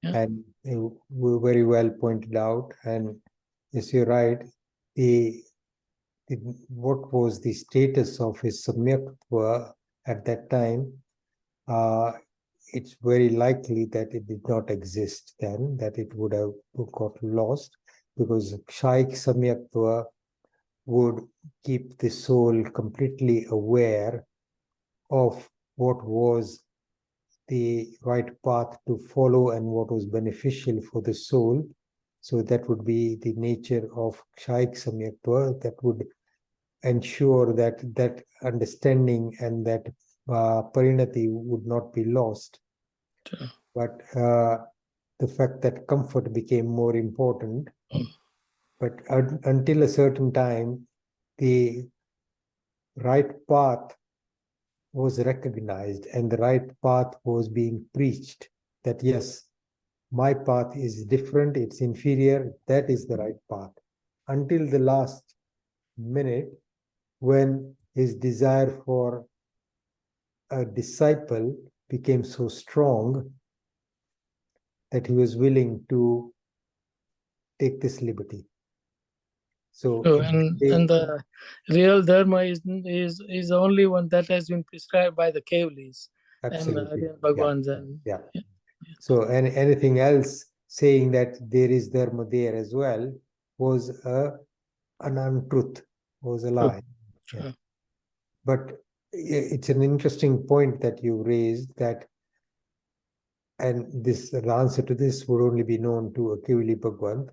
And you very well pointed out, and yes, you're right. What was the status of his Samyaktva at that time? It's very likely that it did not exist then, that it would have got lost, because Kshaik Samyaktva would keep the soul completely aware of what was the right path to follow and what was beneficial for the soul. So that would be the nature of Kshaik Samyaktva, that would ensure that that understanding and that parinati would not be lost. Sure. But the fact that comfort became more important. But until a certain time, the right path was recognized and the right path was being preached, that yes, my path is different, it's inferior, that is the right path. Until the last minute, when his desire for a disciple became so strong that he was willing to take this liberty. So, and the real dharma is the only one that has been prescribed by the Kevalis and Bhagwans. So anything else saying that there is dharma there as well was an untruth, was a lie. Sure. But it's an interesting point that you raised, that, and the answer to this would only be known to a Kevali Bhagwan,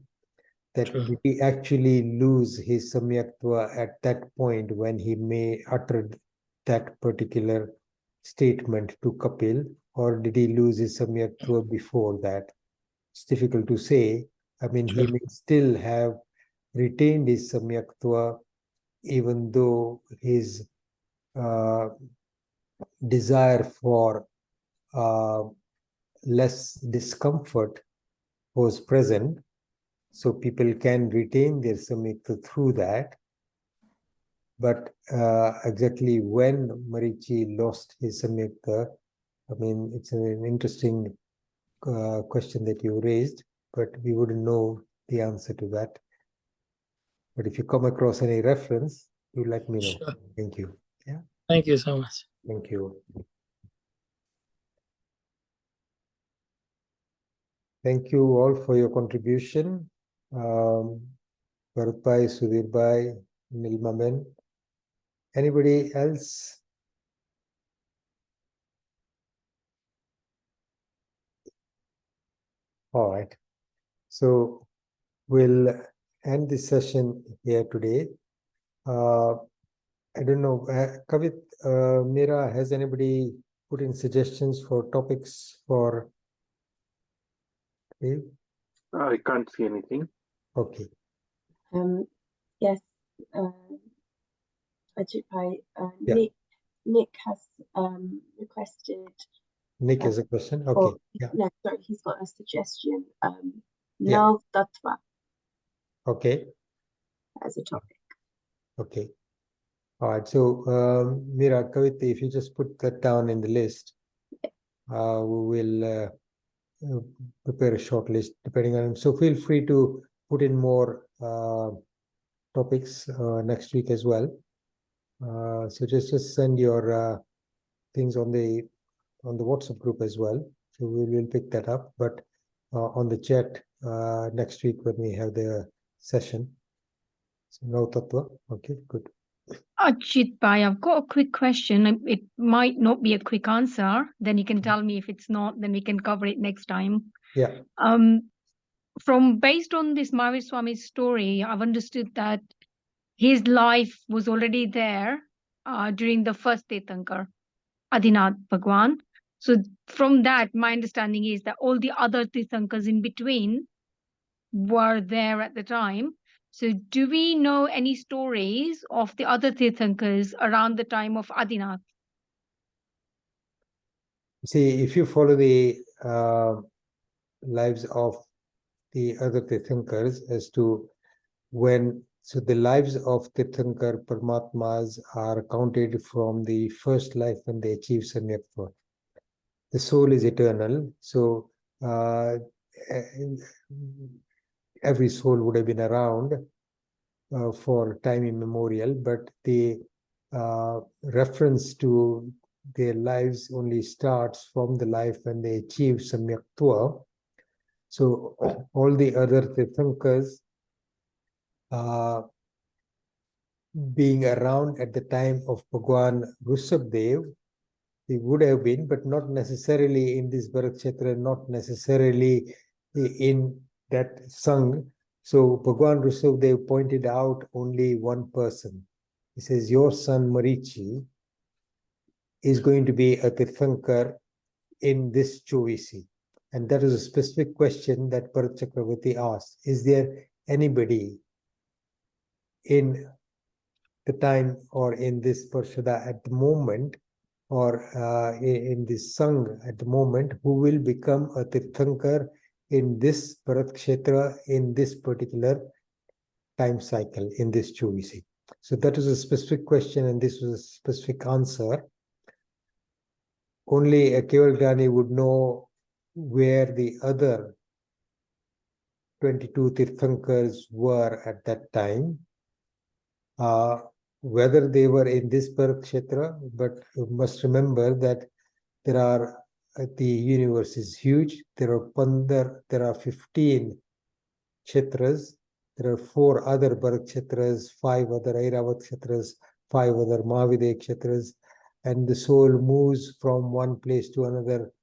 that did he actually lose his Samyaktva at that point when he uttered that particular statement to Kapil, or did he lose his Samyaktva before that? It's difficult to say. He may still have retained his Samyaktva, even though his desire for less discomfort was present. So people can retain their Samyaktva through that. But exactly when Marichi lost his Samyaktva, it's an interesting question that you raised, but we wouldn't know the answer to that. But if you come across any reference, you let me know. Sure. Thank you. Yeah. Thank you so much. Thank you. Thank you all for your contribution. Bharatbhai, Sudhirbhai, Nilmaben. Anybody else? All right. So we'll end this session here today. I don't know, Kavit, Mira, has anybody put in suggestions for topics for today? I can't see anything. Okay. Yes, Ajitbhai, Yeah. Nick has requested Nick has a question. Okay. for, Yeah. no, sorry, he's got a suggestion. Yeah. Nav Tattva Okay. as a topic. Okay. All right. So, Mira, Kavit, if you just put that down in the list, we will prepare a short list depending on. So feel free to put in more topics next week as well. So just send your things on the WhatsApp group as well. So we will pick that up. But on the chat next week when we have the session. So no tattva. Okay, good. Ajitbhai, I've got a quick question. It might not be a quick answer. Then you can tell me if it's not, then we can cover it next time. Yeah. Based on this Mahavir Swami's story, I've understood that his life was already there during the first Tirthankar, Adinath Bhagwan. So from that, my understanding is that all the other Tirthankars in between were there at the time. So do we know any stories of the other Tirthankars around the time of Adinath? See, if you follow the lives of the other Tirthankars as to when, so the lives of Tirthankar Paramatmas are counted from the first life when they achieve Samyaktva. The soul is eternal, so every soul would have been around for time immemorial, but the reference to their lives only starts from the life when they achieve Samyaktva. So all the other Tirthankars being around at the time of Bhagwan Rushabdev, they would have been, but not necessarily in this Bharat not necessarily in that Sangh. So Bhagwan Rushabdev pointed out only one person. He says, your son Marichi is going to be a Tirthankar in this Chovisi. And that is a specific question that Bharat Chakravarti asked. Is there anybody in the time or in this Parshada at the moment or in this Sangh at the moment who will become a Tirthankar in this Bharat Kshetra in this particular time cycle in this Chovisi? So that was a specific question and this was a specific answer. Only a Keval Jnani would know where the other 22 Tirthankars were at that time. Whether they were in this Bharat Kshetra, but you must remember that there are, the universe is huge. There are 15 Kshetras. There are 4 other Bharat Kshetras, 5 other Airavat Kshetras, 5 other Mahavir Kshetras, and the soul moves from one place to another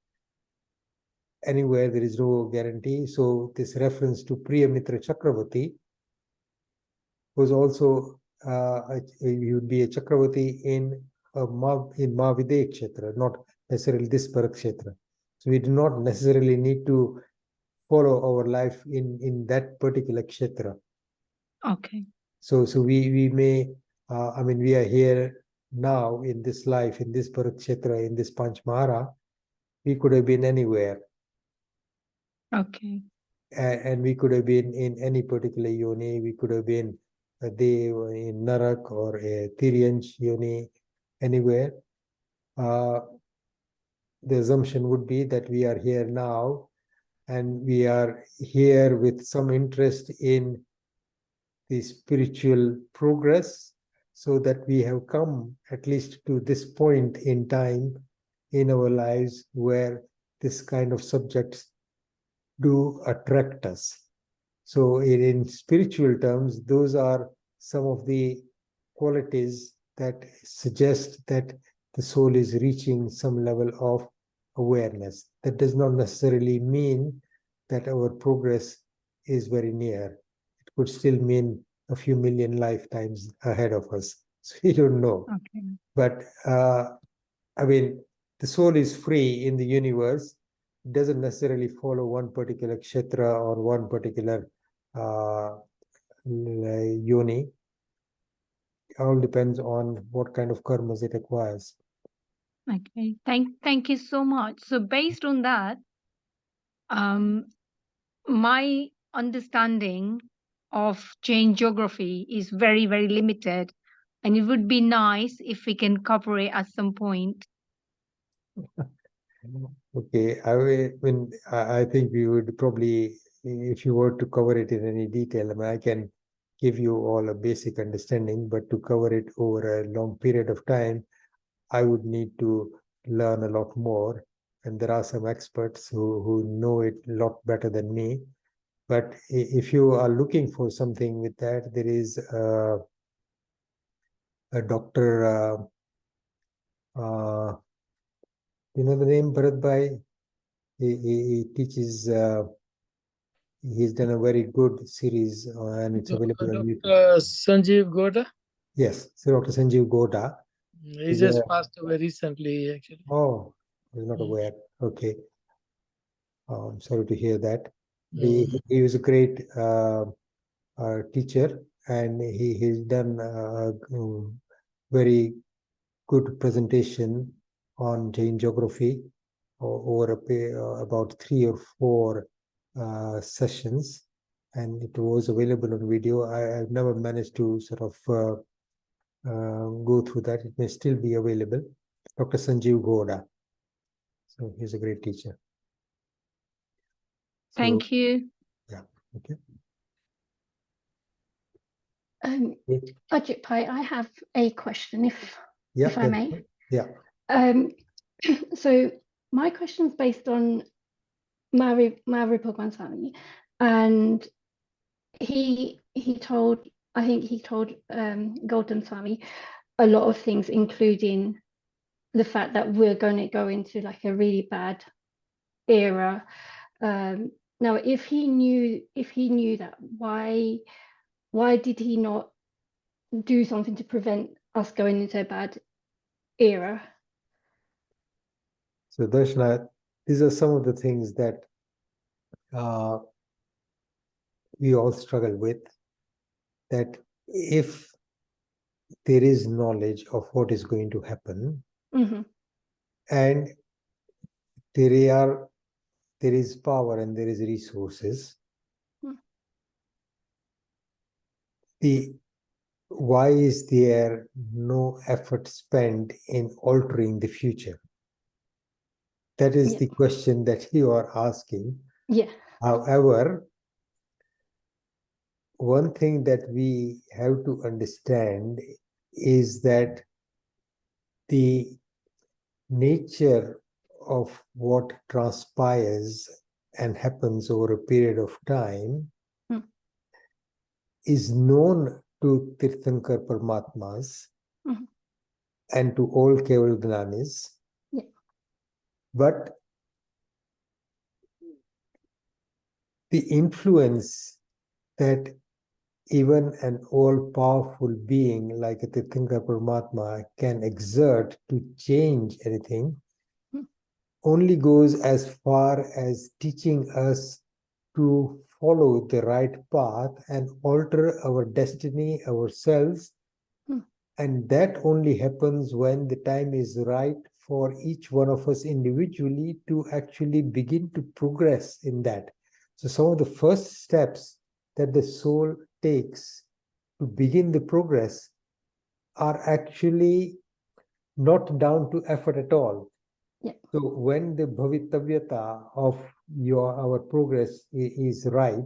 anywhere. There is no guarantee. So this reference to Priyamitra Chakravarti was also he would be a Chakravarti in Mahavir Kshetra, not necessarily this Bharat Kshetra. So we do not necessarily need to follow our life in that particular Kshetra. Okay. So we may, I mean, we are here now in this life, in this Bharat Kshetra, in this Panchmahara. We could have been anywhere. Okay. And we could have been in any particular yoni. We could have been a Dev in Narak or a Tiryansh yoni, anywhere. The assumption would be that we are here now and we are here with some interest in the spiritual progress, so that we have come at least to this point in time in our lives where this kind of subjects do attract us. So in spiritual terms, those are some of the qualities that suggest that the soul is reaching some level of awareness. That does not necessarily mean that our progress is very near. It could still mean a few million lifetimes ahead of us. So we don't know. Okay. But I mean, the soul is free in the universe. It doesn't necessarily follow one particular kshetra or one particular yoni. It all depends on what kind of karmas it acquires. Okay. Thank you so much. So based on that, my understanding of Jain geography is very, very limited, and it would be nice if we can cover it at some point. Okay, I think we would probably, if you were to cover it in any detail, I mean, I can give you all a basic understanding, but to cover it over a long period of time, I would need to learn a lot more. And there are some experts who know it a lot better than me. But if you are looking for something with that, there is a doctor, you know the name, Bharatbhai? He teaches, he's done a very good series and it's available on YouTube. Dr. Sanjeev Goda. Yes, so Dr. Sanjeev Goda. He just passed away recently, actually. Oh, I was not aware. Okay. I'm sorry to hear that. He was a great teacher, and he's done a very good presentation on Jain geography over about 3 or 4 sessions, and it was available on video. I've never managed to sort of go through that. It may still be available. Dr. Sanjeev Goda. So he's a great teacher. So, Thank you. yeah, okay. Ajitbhai, I have a question, if I may. Yeah. So my question is based on Mahavir Bhagwan Swami, and he told Gautam Swami a lot of things, including the fact that we're going to go into like a really bad era. Now, if he knew that, why did he not do something to prevent us going into a bad era? So Darshana, these are some of the things that we all struggle with, that if there is knowledge of what is going to happen, and there is power and there is resources, why is there no effort spent in altering the future? That is the question that you are asking. Yeah. However, one thing that we have to understand is that the nature of what transpires and happens over a period of time is known to Tirthankar Paramatmas and to all Keval Gnanis. But the influence that even an all-powerful being like a Tirthankar Paramatma can exert to change anything only goes as far as teaching us to follow the right path and alter our destiny, ourselves. And that only happens when the time is right for each one of us individually to actually begin to progress in that. So some of the first steps that the soul takes to begin the progress are actually not down to effort at all. So when the bhavitavyata of our progress is ripe,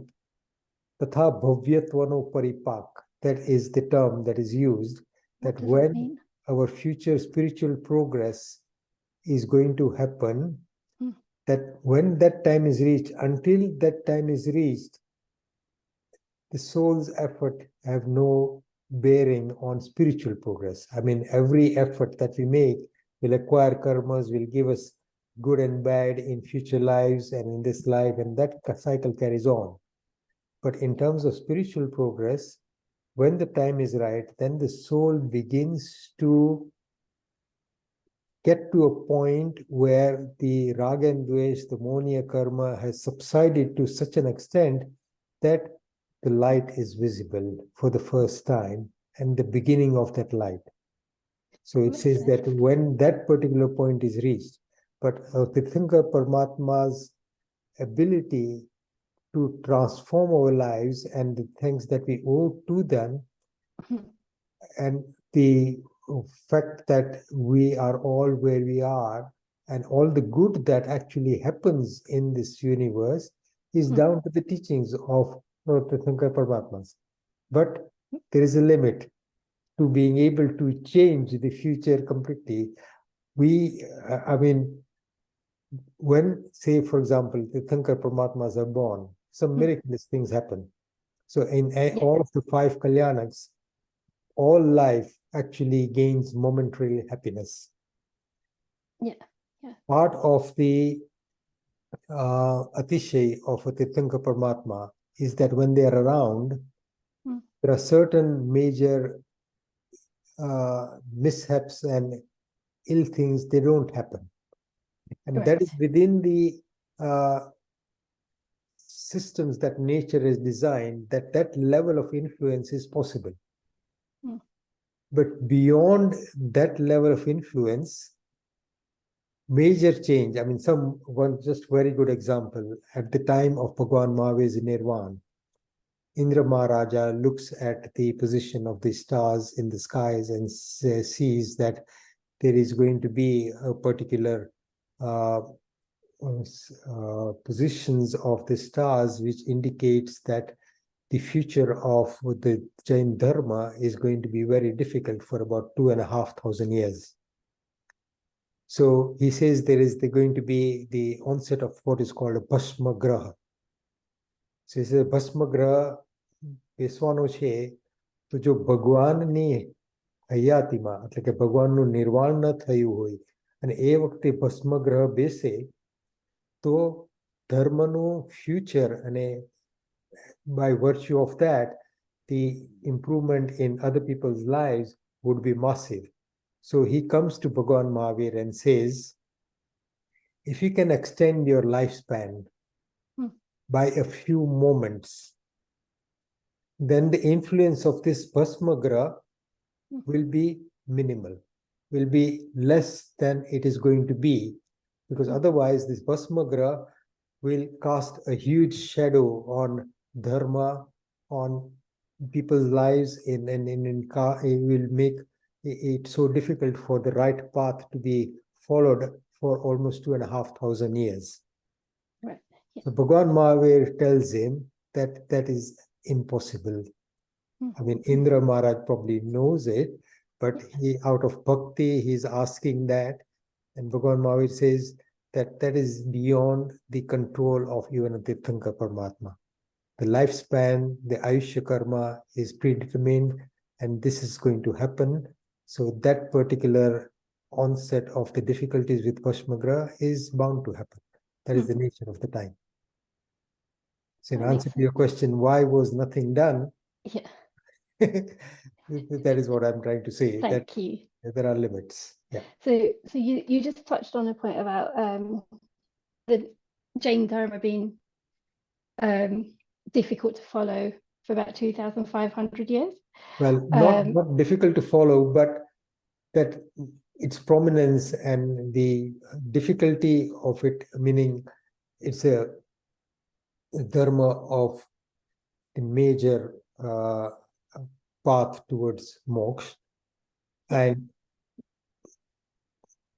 tatha bhavyatvano paripak, that is the term that is used, that when our future spiritual progress is going to happen, that when that time is reached, until that time is reached, the soul's effort have no bearing on spiritual progress. I mean, every effort that we make will acquire karmas, will give us good and bad in future lives and in this life, and that cycle carries on. But in terms of spiritual progress, when the time is right, then the soul begins to get to a point where the raga and dvesh, the monia karma, has subsided to such an extent that the light is visible for the first time and the beginning of that light. So it Makes says sense. that when that particular point is reached, but Tirthankar Paramatma's ability to transform our lives and the things that we owe to them, and the fact that we are all where we are, and all the good that actually happens in this universe is down to the teachings of Tirthankar Paramatmas. But there is a limit to being able to change the future completely. I mean, when, say, for example, the Tirthankar Paramatmas are born, some miraculous things happen. So in all of the 5 Kalyanaks, all life actually gains momentary happiness. Yeah. Part of the Atishay of a Tirthankar Paramatma is that when they are around, there are certain major mishaps and ill things, they don't happen. And that is within the systems that nature has designed, that level of influence is possible. But beyond that level of influence, major change, I mean, one just very good example, at the time of Bhagwan Mahavir's Nirvan, Indra Maharaja looks at the position of the stars in the skies and sees that there is going to be a particular positions of the stars which indicates that the future of the Jain Dharma is going to be very difficult for about 2,500 years. So he says there is going to be the onset of what is called a Bhasma Graha. So he says Bhasma Graha બેસવાનો છે તો જો ભગવાનની હયાતીમાં એટલે કે ભગવાનનું નિર્વાણ ન થયું હોય અને એ વખતે ભસ્મગ્રહ બેસે તો ધર્મનું ફ્યુચર અને by virtue of that the improvement in other people's lives would be massive. So he comes to Bhagwan Mahavir and says, if you can extend your lifespan by a few moments, then the influence of this Bhasmagra will be minimal, will be less than it is going to be, because otherwise this Bhasmagra will cast a huge shadow on dharma, on people's lives, it will make it so difficult for the right path to be followed for almost 2,500 years. Right. Yeah. So Bhagwan Mahavir tells him that that is impossible. I mean, Indra Maharaj probably knows it, but he, out of bhakti, he's asking that. And Bhagwan Mahavir says that that is beyond the control of even a Tirthankar Paramatma. The lifespan, the Ayushya Karma is predetermined, and this is going to happen. So that particular onset of the difficulties with Bhasmagra is bound to happen. That is the nature of the time. So in answer to your question, why was nothing done? Yeah. That is what I'm trying to say. Thank you. There are limits. Yeah. So you just touched on a point about the Jain Dharma being difficult to follow for about 2,500 years. Well, not difficult to follow, but that its prominence and the difficulty of it, meaning it's a dharma of a major path towards moksha, and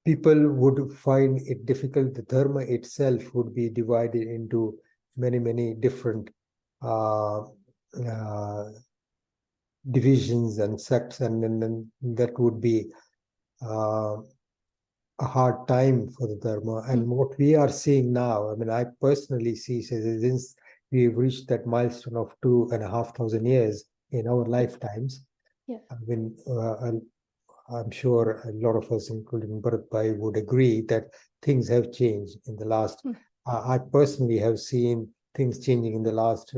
people would find it difficult. The dharma itself would be divided into many different divisions and sects, and then that would be a hard time for the dharma. And what we are seeing now, I mean, I personally see, since we've reached that milestone of 2,500 years in our lifetimes, Yeah. I mean, I'm sure a lot of us, including Bharat, would agree that things have changed in the last. I personally have seen things changing in the last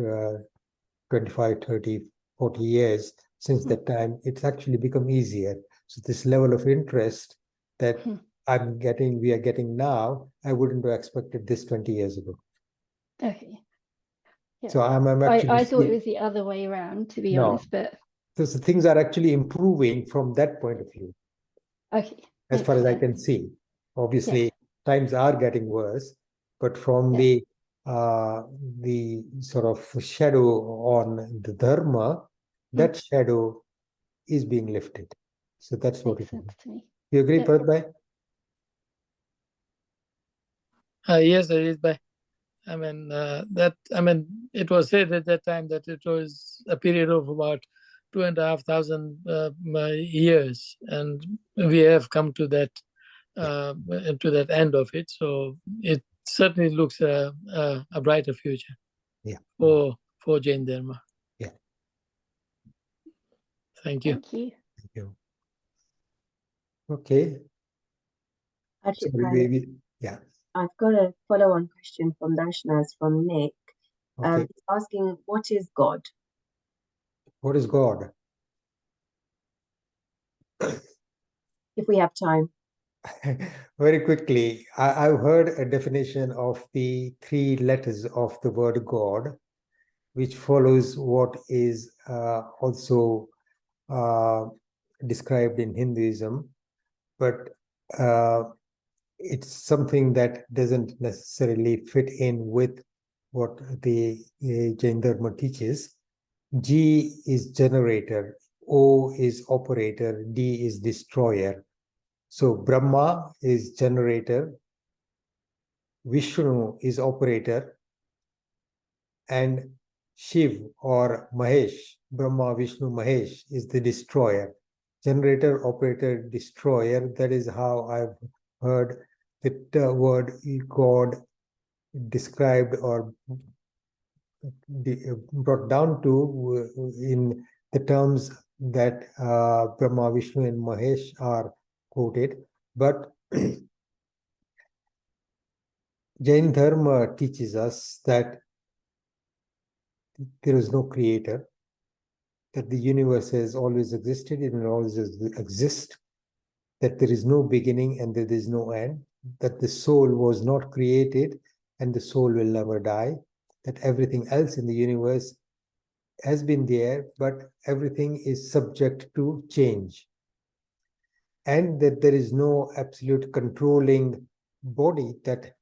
25, 30, 40 years. Since that time, it's actually become easier. So this level of interest that we are getting now, I wouldn't have expected this 20 years ago. Okay. Yeah. So I'm actually. I thought it was the other way around, to be honest, but. So things are actually improving from that point of view. Okay. As far as I can see. Obviously, times are getting worse, but from the sort of shadow on the dharma, that shadow is being lifted. So that's what makes it is. sense to me. You agree, Bharat? Yes, Ajitbhai. It was said at that time that it was a period of about 2,500 years, and we have come to that end of it. So it certainly looks a brighter future. For Jain Dharma. Yeah. Thank you. Thank you. Thank you. Okay. So I've got a follow-on question from Darshana's from Nick. He's asking, what is God? What is God? If we have time. Very quickly, I've heard a definition of the 3 letters of the word God, which follows what is also described in Hinduism, but it's something that doesn't necessarily fit in with what the Jain Dharma teaches. G is generator, O is operator, D is destroyer. So Brahma is generator, Vishnu is operator, and Shiv or Mahesh, Brahma, Vishnu, Mahesh is the destroyer. Generator, operator, destroyer. That is how I've heard the word God described or brought down to in the terms that Brahma, Vishnu, and Mahesh are quoted. But Jain Dharma teaches us that there is no creator, that the universe has always existed and will always exist, that there is no beginning and there is no end, that the soul was not created and the soul will never die, that everything else in the universe has been there, but everything is subject to change, and that there is no absolute controlling body that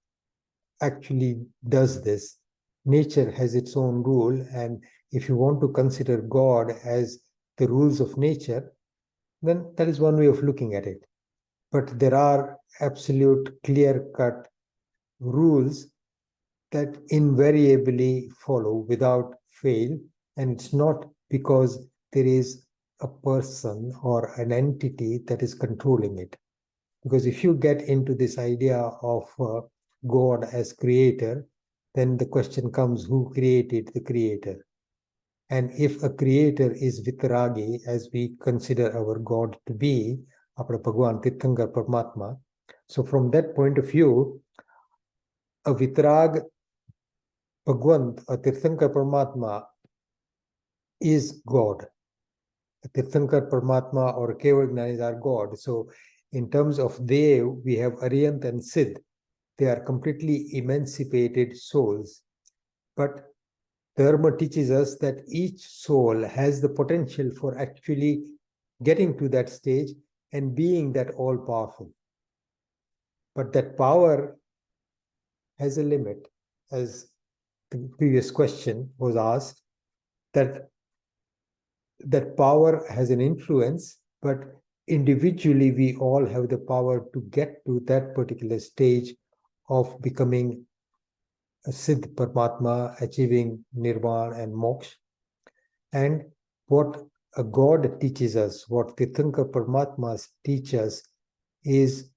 actually does this. Nature has its own rule, and if you want to consider God as the rules of nature, then that is one way of looking at it. But there are absolute clear-cut rules that invariably follow without fail, and it's not because there is a person or an entity that is controlling it. Because if you get into this idea of God as creator, then the question comes, who created the creator? And if a creator is Vitaragi, as we consider our God to be, Apna Bhagwan, Tirthankar Paramatma, so from that point of view, a Vitarag Bhagwan, a Tirthankar Paramatma is God. A Tirthankar Paramatma or Kevalgnanis are God. So in terms of Dev, we have Aryant and Siddh. They are completely emancipated souls. But Dharma teaches us that each soul has the potential for actually getting to that stage and being that all-powerful. But that power has a limit, as the previous question was asked, that power has an influence, but individually we all have the power to get to that particular stage of becoming a Siddh Paramatma, achieving Nirvana and Moksha. And what a God teaches us, what Tirthankar Paramatmas teach us, is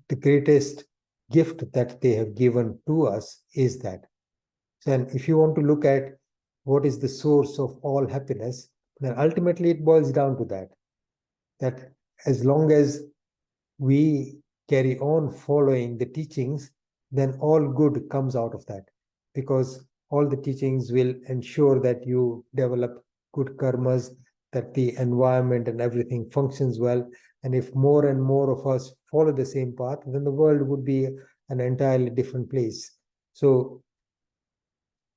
the greatest gift that they have given to us is that. And if you want to look at what is the source of all happiness, then ultimately it boils down to that. that as long as we carry on following the teachings, then all good comes out of that, because all the teachings will ensure that you develop good karmas, that the environment and everything functions well. And if more and more of us follow the same path, then the world would be an entirely different place. So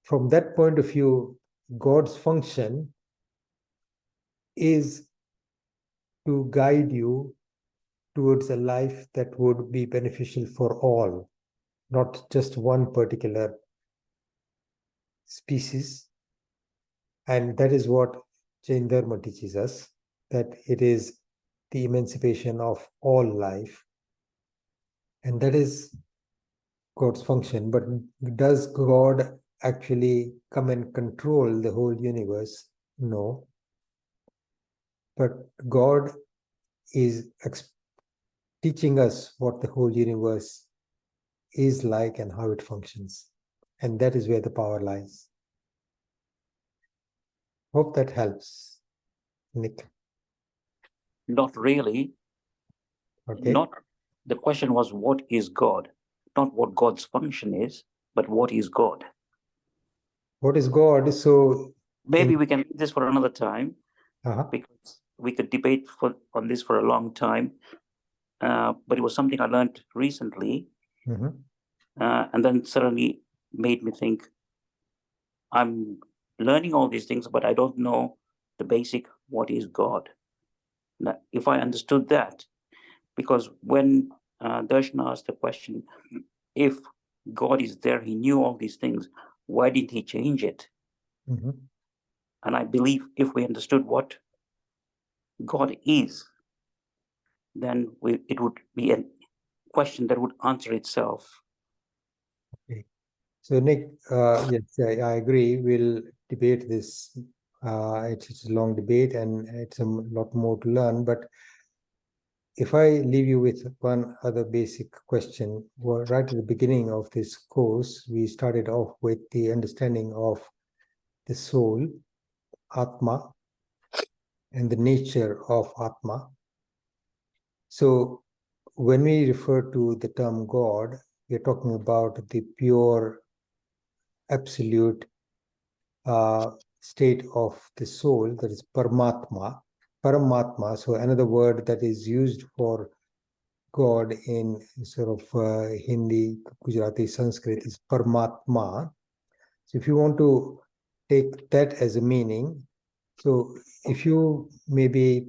from that point of view, God's function is to guide you towards a life that would be beneficial for all, not just one particular species. And that is what Jain Dharma teaches us, that it is the emancipation of all life. And that is God's function. But does God actually come and control the whole universe? No. But God is teaching us what the whole universe is like and how it functions. And that is where the power lies. Hope that helps, Nick. Not really. Okay. Not the question was, what is God? Not what God's function is, but what is God? What is God? So maybe we can leave this for another time, because we could debate on this for a long time. But it was something I learned recently, and then suddenly made me think, I'm learning all these things, but I don't know the basic, what is God? Now, if I understood that, because when Darshan asked the question, if God is there, he knew all these things, why didn't he change it? And I believe if we understood what God is, then it would be a question that would answer itself. Okay. So Nick, yes, I agree. We'll debate this. It's a long debate and it's a lot more to learn. But if I leave you with one other basic question, well, right at the beginning of this course, we started off with the understanding of the soul, Atma, and the nature of Atma. So when we refer to the term God, we're talking about the pure, absolute state of the soul, that is Paramatma. Paramatma, so another word that is used for God in sort of Hindi, Gujarati, Sanskrit is Paramatma. So if you want to take that as a meaning, so if you maybe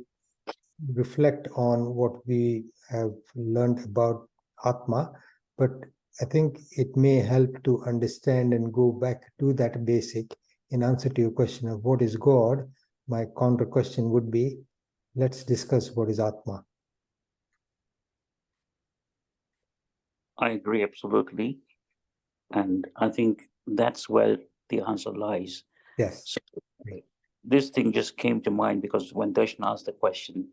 reflect on what we have learned about Atma, but I think it may help to understand and go back to that basic. In answer to your question of what is God, my counter question would be, let's discuss what is Atma. I agree absolutely. And I think that's where the answer lies. Yes. So this thing just came to mind because when Darshan asked the question,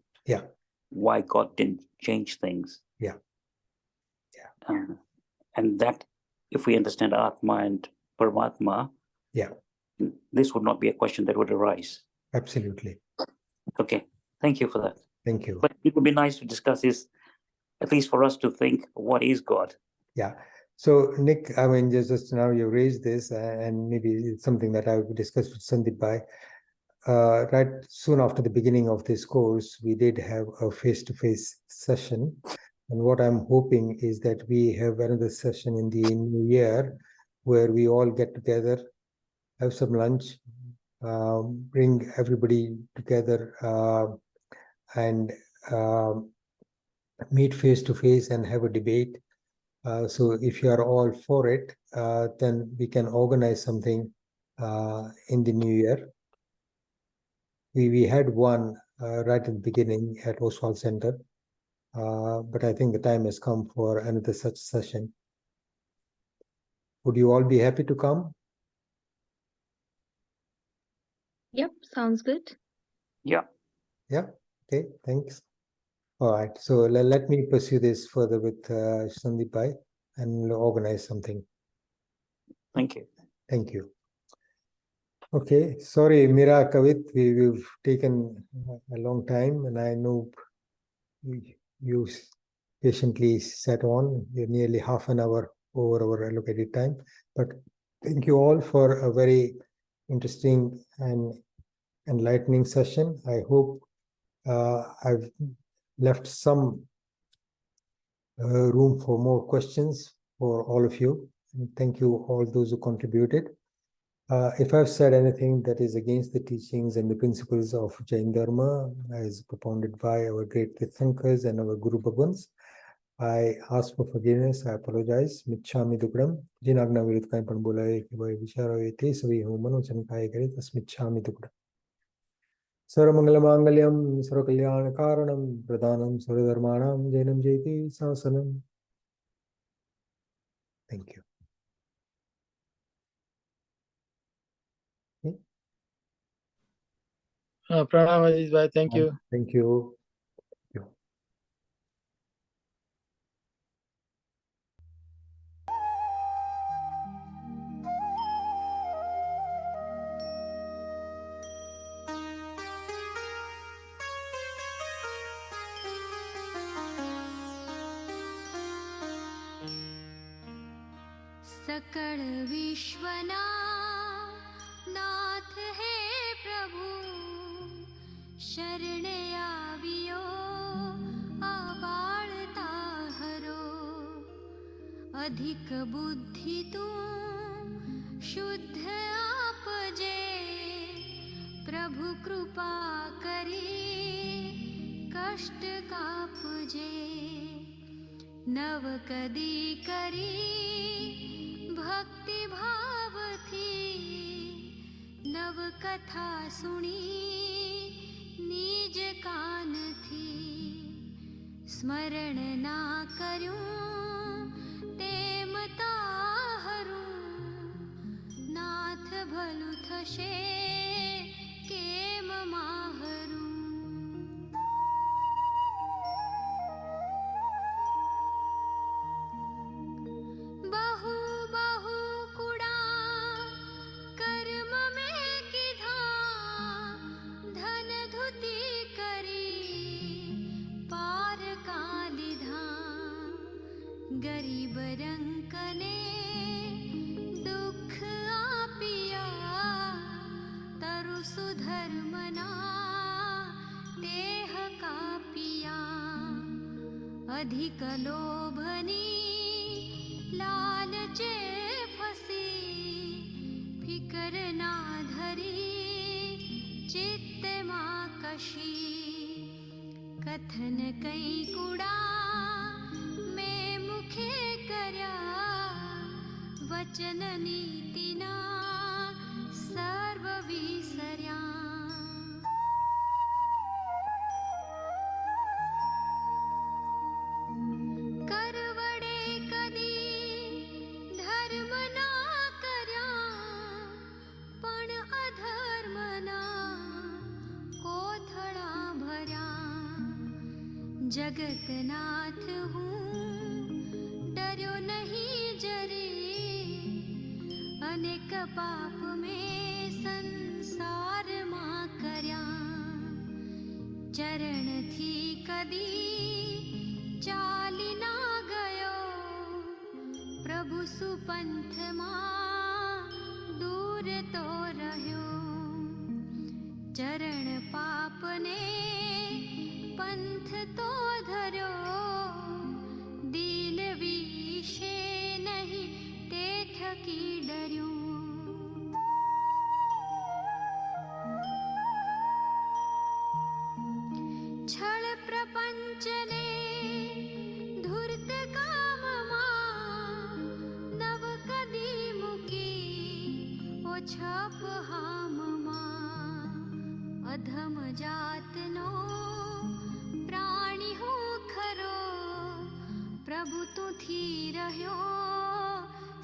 why God didn't change things. And that, if we understand Atma and Paramatma, this would not be a question that would arise. Absolutely. Okay, thank you for that. Thank you. But it would be nice to discuss this, at least for us to think, what is God? Yeah. So Nick, I mean, just now you raised this, and maybe it's something that I would discuss with Sandeep. Right soon after the beginning of this course, we did have a face-to-face session. And what I'm hoping is that we have another session in the new year where we all get together, have some lunch, bring everybody together and meet face-to-face and have a debate. So if you are all for it, then we can organize something in the new year. We had one right at the beginning at Oswald Center, but I think the time has come for another such session. Would you all be happy to come? Yep, sounds good. Yeah. Yeah. Okay. Thanks. All right. So let me pursue this further with Sandeep and we'll organize something. Thank you. Thank you. Okay. Sorry, Mira, Kavit, we've taken a long time, and I know you patiently sat on. You're nearly half an hour over our allocated time. But thank you all for a very interesting and enlightening session. I hope I've left some room for more questions for all of you. And thank you all those who contributed. If I've said anything that is against the teachings and the principles of Jain Dharma, as propounded by our great Tirthankars and our Guru Bhagwans, I ask for forgiveness. I apologize. Michhami dukram. Jinagna viruddh kain pan bola hai ki bhai vicharo ete savi ho manochan kai kare tas michhami dukram. Sarvamangalamangalyam sarvakalyana pradhanam sarvadharmanam jainam jayati sasanam. Thank you. Pranam Ajitbhai, thank you. Thank you. सकल विश्वना नाथ है प्रभु शरणे आवियो आबाळता हरो अधिक बुद्धि तू शुद्ध आपजे प्रभु कृपा करी कष्ट कापजे नव कदी करी भक्ति भाव थी नव कथा सुनी निज कान थी स्मरण ना कर्યું तेम ताहरू नाथ भलु थशे केम माहरू गरीब रंकने दुख आपिया तरु सुधर्मना देह कापिया अधिक लोभनी लालचे फसी फिकर ना धरी चित्त मां कशी कथन कई कुड़ा वचन नीतिना सर्व विसर्या करवडे कदी धर्म ना कर्या पण अधर्मना कोथळा भर्या जगतनाथ हूँ डर्यो नहीं जरे अनेक पाप में संसार मां कर्या चरण थी कदी चाली ना गयो प्रभु सुपंथ मां दूर तो रह्यो चरण पाप ने पंथ तो धर्यो दीन विषे नहीं ते थकी डर्यो छल प्रपंच ने धूर्त काम नव कदी मुकी ओ छप हाम अधम जात नो प्राणी हो खरो प्रभु तू थी रह्यो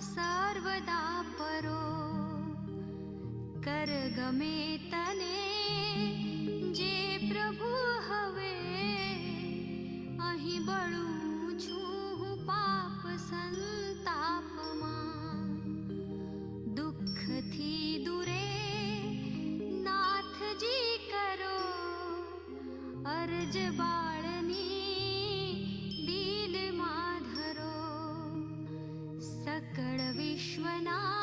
सर्वदा परो कर गमे तने जे प्रभु हवे अहीं बळू छूं पाप संताप मां दुख थी दूरे नाथ जी करो अरज बाळनी दिल माधरो सकळ विश्वना